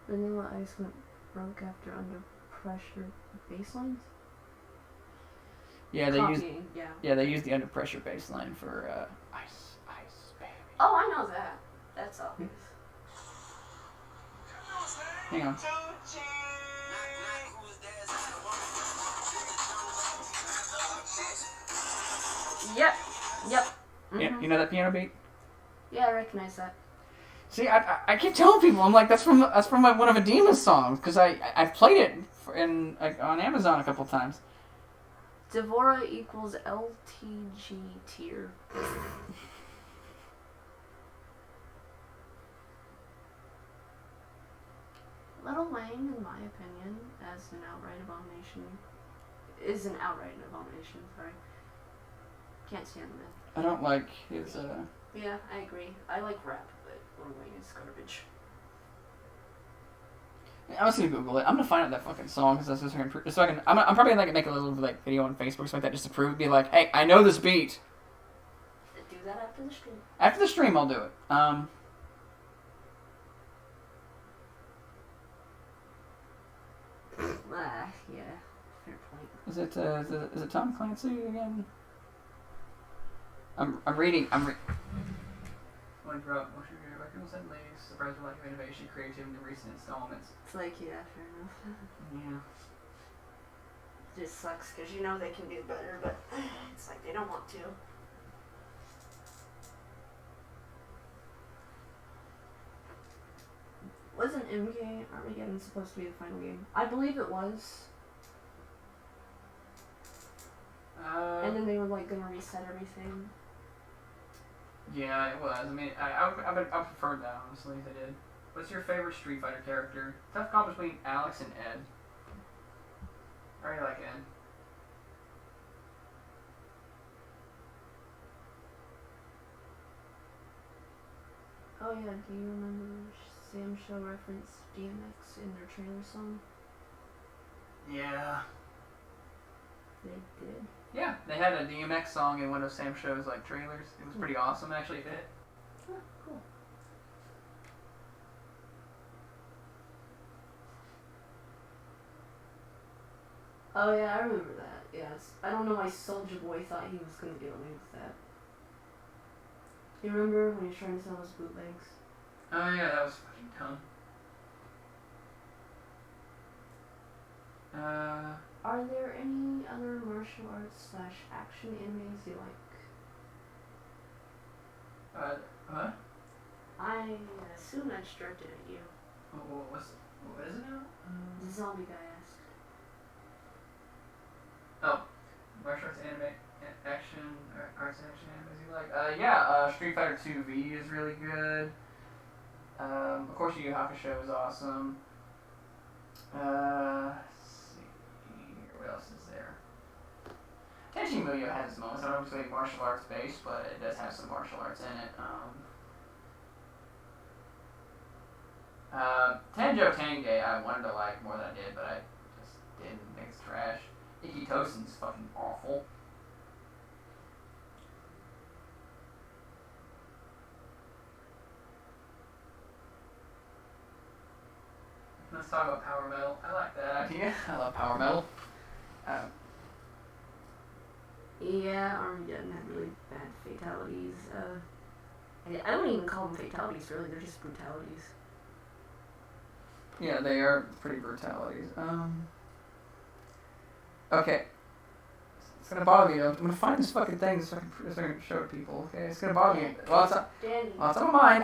Speaker 2: Vanilla Ice went broke after Under Pressure basslines?
Speaker 3: Yeah, they used the Under Pressure bassline for Ice Baby.
Speaker 2: Oh, I know that. That's obvious.
Speaker 3: Hang on.
Speaker 2: Yep. Mm-hmm.
Speaker 3: Yeah, you know that piano beat?
Speaker 2: Yeah, I recognize that.
Speaker 3: See, I keep telling people, I'm like, that's from one of Adima's songs, because I've played it on Amazon a couple times.
Speaker 2: Devora equals LTG tier. Lil Wayne, in my opinion, as an outright abomination, is an outright abomination, sorry. Can't stand the man.
Speaker 3: I don't like his,
Speaker 2: Yeah, I agree. I like rap, but Lil Wayne is garbage.
Speaker 3: I'm just gonna Google it. I'm gonna find out that fucking song because so I can. I'm probably gonna make a little video on Facebook or something like that just to prove it. Be like, hey, I know this beat.
Speaker 2: Do that after the stream.
Speaker 3: After the stream, I'll do it.
Speaker 2: Yeah, fair point.
Speaker 3: Is it Tom Clancy again? I'm reading.
Speaker 1: One drop, motion video, people said ladies, surprised with lack of innovation, creativity in the recent installments.
Speaker 2: It's like, yeah, fair enough.
Speaker 1: Yeah.
Speaker 2: It just sucks because you know they can do better, but it's like they don't want to. Wasn't MK Armageddon supposed to be the final game? I believe it was. And then they were like gonna reset everything.
Speaker 1: Yeah, it was. I mean, I preferred that, honestly, if they did. What's your favorite Street Fighter character? Tough call between Alex and Ed. I really like Ed.
Speaker 2: Oh yeah, do you remember Sam Show referenced DMX in their trailer song?
Speaker 1: Yeah.
Speaker 2: They did?
Speaker 1: Yeah, they had a DMX song in one of Sam Show's like trailers. It was pretty awesome, actually. It fit.
Speaker 2: Oh, cool. Oh yeah, I remember that. Yes. I don't know why Soulja Boy thought he was gonna get away with that. You remember when he was trying to sell his bootlegs?
Speaker 1: Oh yeah, that was fucking dumb.
Speaker 2: Are there any other martial arts / action animes you like?
Speaker 1: What?
Speaker 2: I assume that's directed at you.
Speaker 1: What is it now?
Speaker 2: The zombie guy asked.
Speaker 1: Oh, martial arts anime, action, arts and action animes you like? Yeah, Street Fighter 2V is really good. Of course, Yu Yu Hakusho is awesome. Let's see here, what else is there? Tenchi Muyo has its moments. I don't say martial arts based, but it does have some martial arts in it. Tenjo Tenge I wanted to like more than I did, but I just didn't. I think it's trash. Iki Tosen's fucking awful. Let's talk about Power Metal. I like that idea. I love Power Metal.
Speaker 2: Yeah, Armageddon had really bad fatalities. I don't even call them fatalities, really. They're just brutalities.
Speaker 3: Yeah, they are pretty brutalities. Okay. It's gonna bother you. I'm gonna find this fucking thing so I can show it to people. Okay, it's gonna bother you. Lots of mine.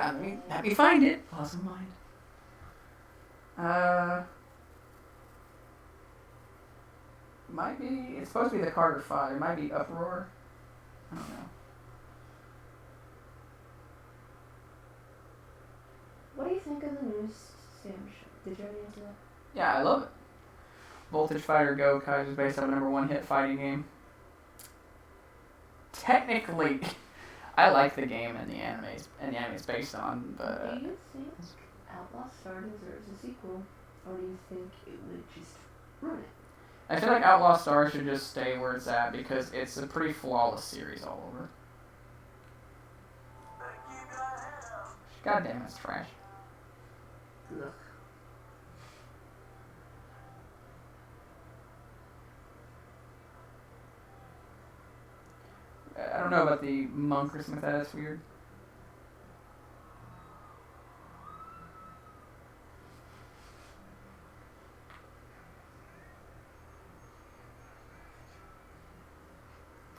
Speaker 3: Let me find it. Lots of mine. Might be. It's supposed to be the Carter 5. It might be Uproar. I don't know.
Speaker 2: What do you think of the new Sam show? Did you already answer that?
Speaker 3: Yeah, I love it. Voltage Fighter Go Kai is based on a #1 hit fighting game. Technically, I like the game and the anime it's based on, but
Speaker 2: do you think Outlaw Star deserves a sequel, or do you think it would just ruin it?
Speaker 3: I feel like Outlaw Star should just stay where it's at because it's a pretty flawless series all over. God damn, it's trash.
Speaker 2: Look.
Speaker 3: I don't know about the monk or something like that. That's weird.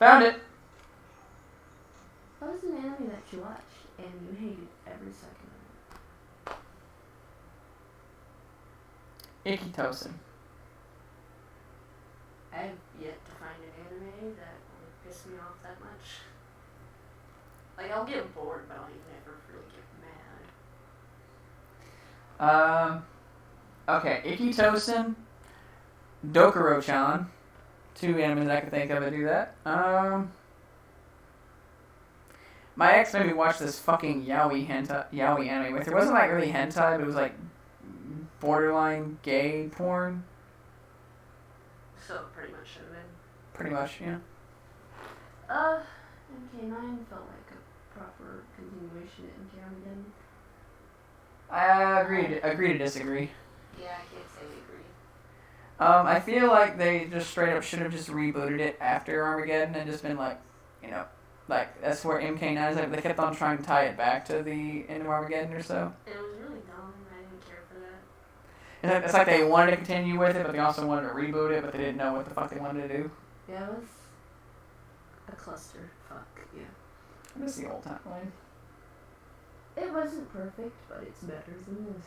Speaker 3: Found it!
Speaker 2: What was an anime that you watched and you hated every second of it?
Speaker 3: Iki Tosen.
Speaker 2: I have yet to find an anime that would piss me off that much. Like, I'll get bored, but I'll never really get mad.
Speaker 3: Okay, Iki Tosen, Dokuro-chan. 2 animes I can think of that do that. My ex made me watch this fucking yaoi anime with. It wasn't like really hentai, but it was like borderline gay porn.
Speaker 2: So, it pretty much should have been.
Speaker 3: Pretty much, yeah.
Speaker 2: MK9 felt like a proper continuation of MK Armageddon.
Speaker 3: I agree to disagree.
Speaker 2: Yeah, I can't say we agree.
Speaker 3: I feel like they just straight up should have just rebooted it after Armageddon and just been like, like that's where MK9 is. Like, they kept on trying to tie it back to the end of Armageddon or so.
Speaker 2: It was really dumb. I didn't care for that.
Speaker 3: It's like they wanted to continue with it, but they also wanted to reboot it, but they didn't know what the fuck they wanted to do.
Speaker 2: Yeah, it was a cluster. Fuck, yeah.
Speaker 3: I miss the old timeline.
Speaker 2: It wasn't perfect, but it's better than this.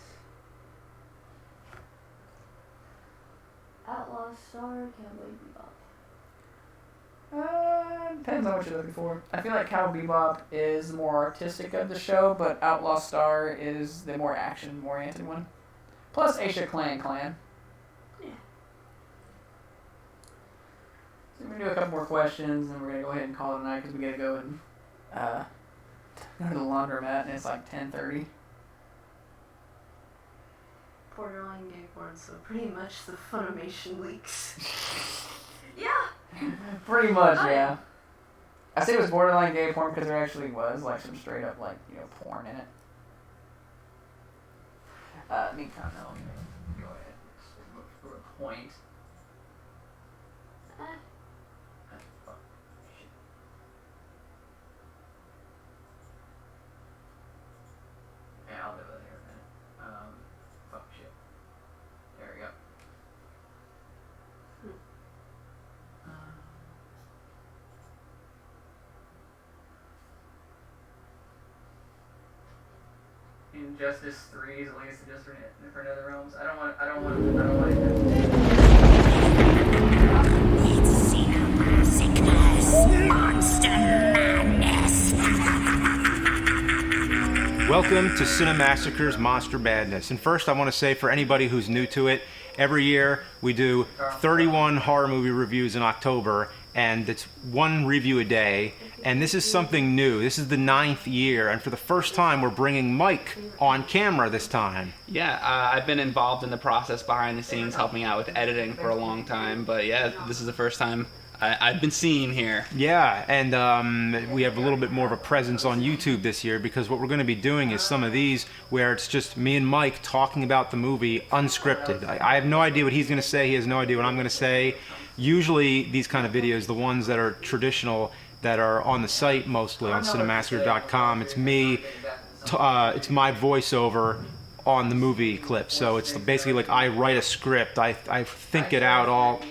Speaker 2: Outlaw Star, Cowboy Bebop.
Speaker 3: Depends on what you're looking for. I feel like Cowboy Bebop is the more artistic of the show, but Outlaw Star is the more action-oriented one. Plus Aisha Clan.
Speaker 2: Yeah.
Speaker 3: So we're going to do a couple more questions, and we're going to go ahead and call it a night, because we got to go and go to the laundromat, and it's like 10:30.
Speaker 2: Borderline gay porn, so pretty much the Funimation leaks. Yeah!
Speaker 3: Pretty much, yeah. I say it was borderline gay porn because there actually was like some straight up like porn in it. Meantime, though, go ahead. Look for a point. Fuck. Shit. Yeah, I'll do it here in a minute. Fuck shit. There we go. Injustice 3 is at least just for Nether Realms. I don't want it.
Speaker 4: It's cinema sickness, monster madness.
Speaker 5: Welcome to Cinemassacre's Monster Madness. And first I want to say for anybody who's new to it, every year we do 31 horror movie reviews in October, and it's one review a day. And this is something new. This is the 9th year, and for the first time we're bringing Mike on camera this time.
Speaker 6: Yeah, I've been involved in the process behind the scenes, helping out with editing for a long time, but yeah, this is the first time I've been seen here.
Speaker 5: Yeah, and we have a little bit more of a presence on YouTube this year, because what we're going to be doing is some of these where it's just me and Mike talking about the movie unscripted. I have no idea what he's going to say, he has no idea what I'm going to say. Usually these kind of videos, the ones that are traditional, that are on the site mostly on cinemassacre.com, it's me, it's my voiceover on the movie clip. So it's basically like I write a script, I think it out all,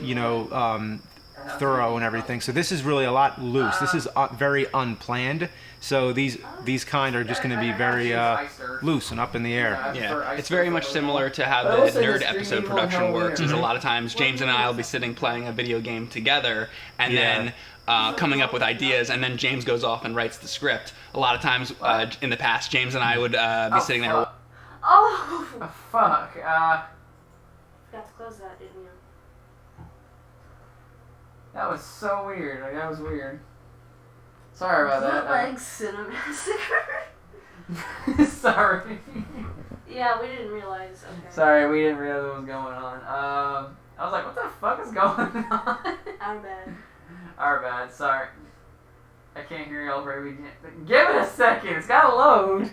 Speaker 5: thorough and everything. So this is really a lot loose. This is very unplanned. So these kind are just going to be very loose and up in the air.
Speaker 6: Yeah, it's very much similar to how the Nerd episode production works. Is a lot of times James and I will be sitting playing a video game together, and then coming up with ideas, and then James goes off and writes the script. A lot of times in the past, James and I would be sitting there.
Speaker 2: Oh!
Speaker 3: Fuck.
Speaker 2: Forgot to close that, didn't you?
Speaker 3: That was so weird. Like, that was weird. Sorry about that.
Speaker 2: Bootleg Cinemassacre.
Speaker 3: Sorry.
Speaker 2: Yeah, we didn't realize. Okay.
Speaker 3: Sorry, we didn't realize what was going on. I was like, what the fuck is going on?
Speaker 2: Our bad.
Speaker 3: Our bad. Sorry. I can't hear y'all very good. Give it a second. It's gotta load.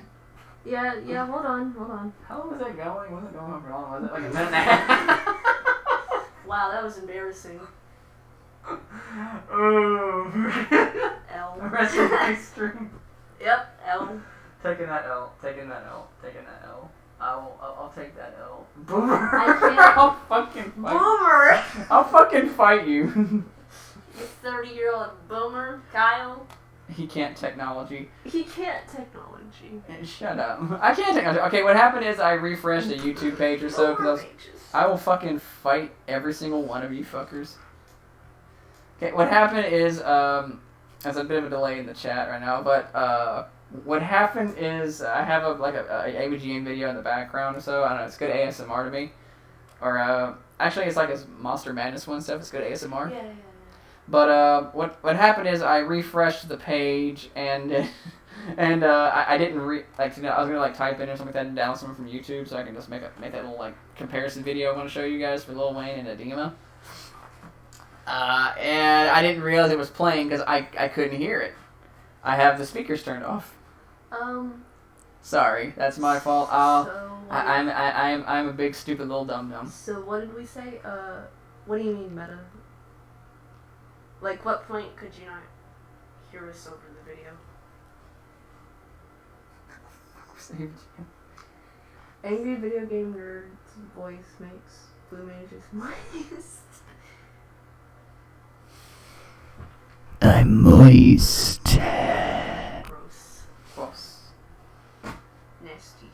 Speaker 2: Yeah, hold on.
Speaker 3: How long was it going? Wasn't it going on for long? Was it like a minute and a half?
Speaker 2: Wow, that was embarrassing.
Speaker 3: Oh.
Speaker 2: L.
Speaker 3: The rest of my stream.
Speaker 2: Yep, L.
Speaker 3: Taking that L. I'll take that L. Boomer.
Speaker 2: I can't.
Speaker 3: I'll fucking fight.
Speaker 2: Boomer!
Speaker 3: I'll fucking fight you.
Speaker 2: You 30-year-old boomer, Kyle.
Speaker 3: He can't technology.
Speaker 2: He can't technology.
Speaker 3: Shut up. I can't technology. Okay, what happened is I refreshed the YouTube page or so, because I will fucking fight every single one of you fuckers. Okay, what happened is, there's a bit of a delay in the chat right now, but, what happened is I have a ABGN video in the background or so. I don't know, it's good ASMR to me. Or, actually it's like a Monster Madness one stuff, it's good ASMR.
Speaker 2: Yeah.
Speaker 3: But, what happened is I refreshed the page and, I didn't I was gonna type in or something like that and download something from YouTube so I can just make that little comparison video I want to show you guys for Lil Wayne and Edema. And I didn't realize it was playing because I couldn't hear it. I have the speakers turned off. Sorry, that's my fault. I'm a big stupid little dum-dum.
Speaker 2: So what did we say? What do you mean meta? Like, what point could you not hear us over the video? Angry video game nerd's voice makes Blue Mage's voice.
Speaker 3: I'm moist.
Speaker 2: Gross.
Speaker 1: Gross.
Speaker 2: Nasty.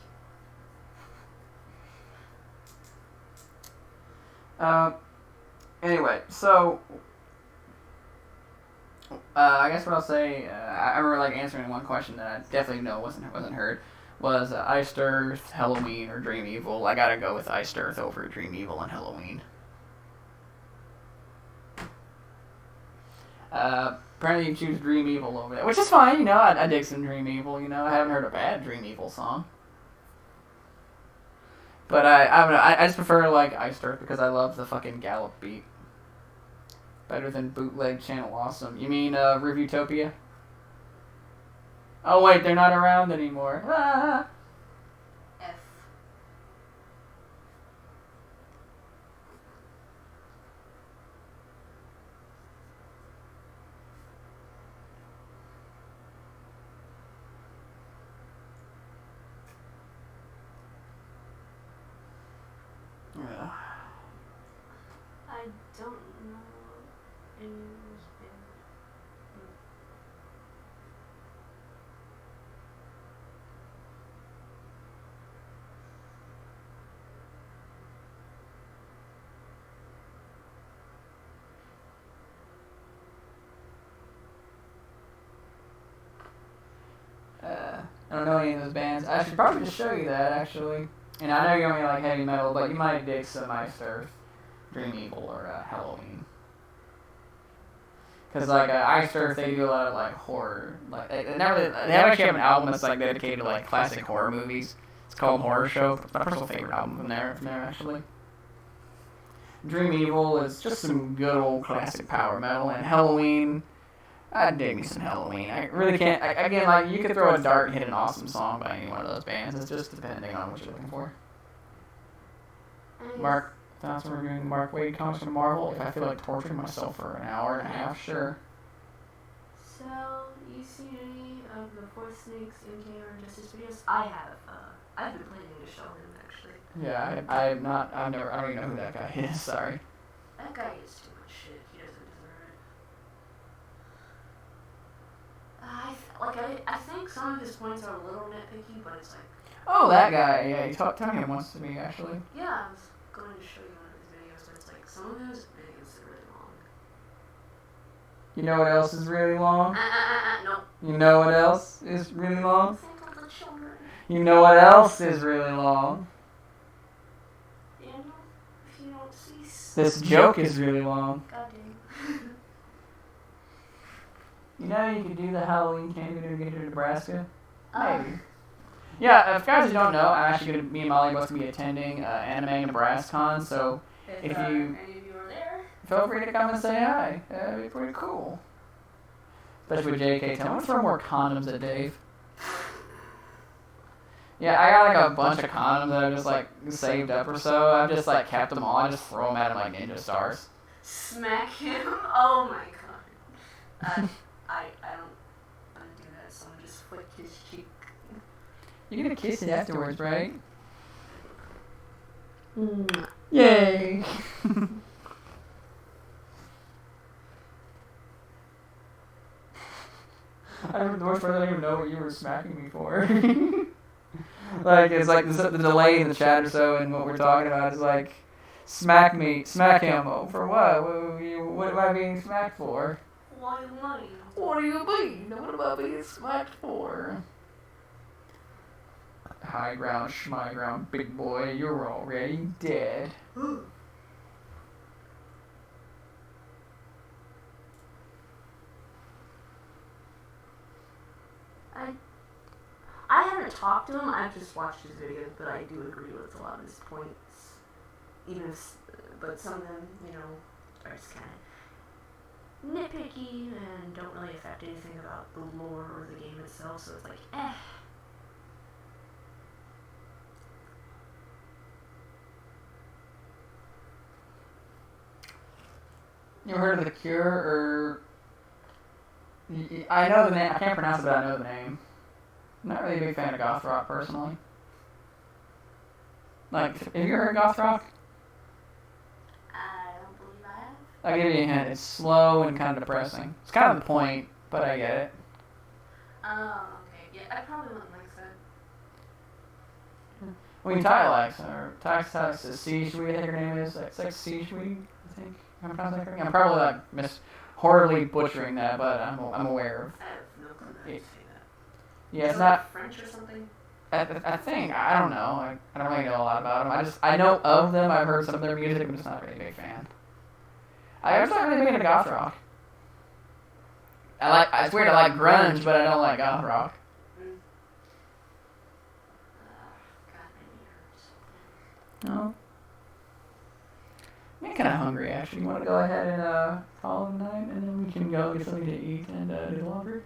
Speaker 1: Anyway, so I guess what I'll say, I remember like answering one question that I definitely know wasn't heard, was Iced Earth, Halloween, or Dream Evil. I gotta go with Iced Earth over Dream Evil and Halloween. Apparently you choose Dream Evil over that, which is fine, you know, I dig some Dream Evil, you know, I haven't heard a bad Dream Evil song. But I don't know, I just prefer like Iced Earth because I love the fucking gallop beat. Better than Bootleg Channel Awesome. You mean Reviewtopia? Oh wait, they're not around anymore. Ah.
Speaker 2: F.
Speaker 1: Yeah.
Speaker 2: I don't know any of those bands.
Speaker 1: I don't know any of those bands. I should probably just show you that, actually. And I know you only like heavy metal, but you might dig some Iced Earth, Dream Evil, or Halloween. Because, like, Iced Earth, they do a lot of, like, horror. Like, they actually have an album that's, like, dedicated to, like, classic horror movies. It's called Horror Show. It's my personal favorite album from there, actually. Dream Evil is just some good old classic power metal. And Halloween, I dig me some Halloween. I really can't. Again, like, you could throw a dart and hit an awesome song by any one of those bands. It's just depending on what you're looking for. Mark, thoughts on reviewing Mark Waid comics from Marvel? If I feel like torturing myself for an hour and a half, sure.
Speaker 2: So, you seen any of the Fourth Snake's MK or Injustice videos? I have. I've been planning to show him, actually.
Speaker 1: Yeah, I don't even know who that guy is, sorry.
Speaker 2: That guy is too much shit. He doesn't deserve it. I think some of his points are a little nitpicky, but it's like...
Speaker 1: Oh, that guy, yeah, Tony wants to be, actually.
Speaker 2: Yeah, I was going to show you one of his videos, but it's like, some of his videos are really long.
Speaker 1: You know what else is really long?
Speaker 2: Nope.
Speaker 1: You know what else is really long?
Speaker 2: Think of the children.
Speaker 1: You know what else is really long?
Speaker 2: Daniel, if you don't cease.
Speaker 1: This joke is really long.
Speaker 2: God damn.
Speaker 1: You know you could do the Halloween candy to get to Nebraska? Maybe. Yeah, if guys who don't know, I'm actually gonna, me and Molly are both gonna be attending Anime NebraskaCon, so if you
Speaker 2: any of you are there,
Speaker 1: feel free to come and say hi. That'd be pretty cool. Especially with JK. Tell him to throw more condoms at Dave. Yeah, I got like a bunch of condoms that I've just like saved up or so. I've just like kept them all. I just throw them at him like ninja stars.
Speaker 2: smack him. Oh my god. I don't do that. Someone just flick his cheek.
Speaker 1: You're gonna kiss it afterwards, right? Yay! I don't even know what you were smacking me for. Like, it's like the delay in the chat or so, and what we're talking about is like, smack him. Oh, for what? What am I being smacked for?
Speaker 2: Why money?
Speaker 1: What do you mean? What am I being smacked for? High ground, schmy ground, big boy, you're already dead.
Speaker 2: I haven't talked to him, I've just watched his videos, but I do agree with a lot of his points. Even if, but some of them, you know, are just kind of nitpicky and don't really affect anything about the lore or the game itself, so it's like, eh.
Speaker 3: You ever heard of The Cure, or... I know the name, I can't pronounce it, but I know the name. I'm not really a big fan of goth rock, personally. Like, have you heard goth rock?
Speaker 2: I don't believe I have.
Speaker 3: I'll give you a hint. It's slow and kind of depressing. It's kind of the point, but I get it.
Speaker 2: Oh, okay. Yeah, I probably wouldn't like that.
Speaker 3: I mean, Ty likes her. Ty likes the Siege Weed, I think her name is. It's like Siege Weed, I think. I'm probably like horribly butchering that, but I'm aware of.
Speaker 2: I have no clue how to say that.
Speaker 3: Yeah,
Speaker 2: Is
Speaker 3: it's
Speaker 2: it
Speaker 3: not.
Speaker 2: like French or something?
Speaker 3: I think I don't know. I don't really know a lot about them. I know of them. I've heard some of their music. I'm just not really a big fan. I'm not really big into goth rock. It's weird. I like grunge, but I don't like goth rock.
Speaker 2: God, my knee hurts.
Speaker 3: No. I'm kind of hungry, actually. You want to go ahead and call it a night, and then we can go get something to eat and do laundry?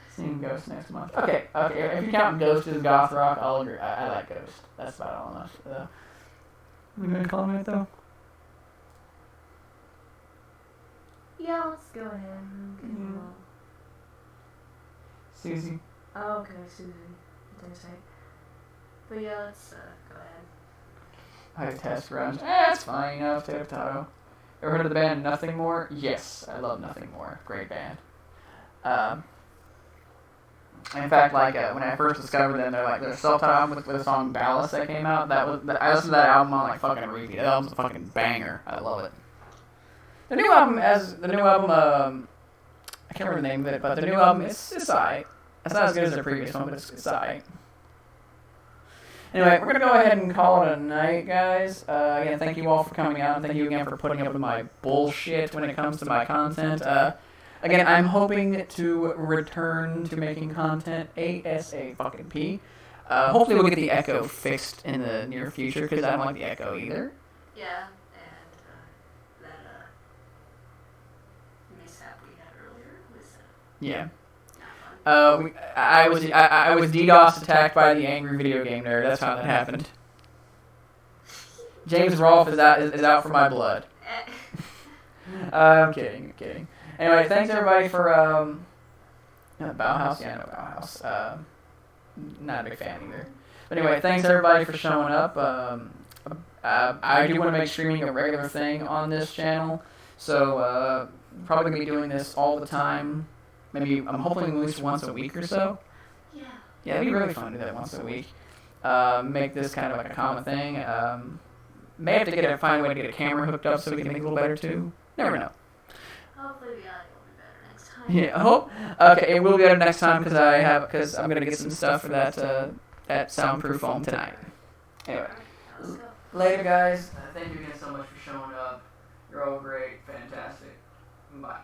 Speaker 3: Seeing Ghost next month. Okay. If you count Ghost as goth rock, I'll agree. I like Ghost. That's about all enough. We gonna call it though?
Speaker 7: Yeah, let's go ahead. Okay.
Speaker 3: Susie.
Speaker 7: Oh, okay, Susie. That's right. But yeah, let's go ahead.
Speaker 3: I test grunge. It's fine, you know, potato. Ever heard of the band Nothing More? Yes, I love Nothing More. Great band. In fact, like when I first discovered them, their self-titled album with the song Ballast that came out. I listened to that album on like fucking repeat. That album's a fucking banger. I love it. The new album, I can't remember the name of it, but the new album, it's alright. It's not as good as their previous one, but it's alright. Anyway, we're going to go ahead and call it a night, guys. Again, thank you all for coming out, and thank you again for putting up with my bullshit when it comes to my content. Again, I'm hoping to return to making content ASAP. Hopefully we'll get the echo fixed in the near future, because I don't like the echo either.
Speaker 2: Yeah, and that mishap we had earlier was
Speaker 3: Yeah.
Speaker 2: not fun.
Speaker 3: I was DDoS attacked by the angry video game nerd. That's how that happened. James Rolfe is out for my blood. I'm kidding. Anyway, thanks everybody for Bauhaus. Yeah, I know Bauhaus. Not a big fan either. But anyway, thanks everybody for showing up. I do want to make streaming a regular thing on this channel, so probably gonna be doing this all the time. Maybe I'm hoping at least once a week or so. Yeah, it'd be really fun to do that once a week. Make this kind of like a common thing. May have to find a way to get a camera hooked up so we can make it a little better too. Never know.
Speaker 2: Hopefully the audio will be better next time.
Speaker 3: Yeah, I hope. Okay, it will be better next time because I'm gonna get some stuff for that soundproof phone tonight. Anyway,
Speaker 2: Let's go.
Speaker 3: later, guys. Thank you again so much for showing up. You're all great, fantastic. Bye.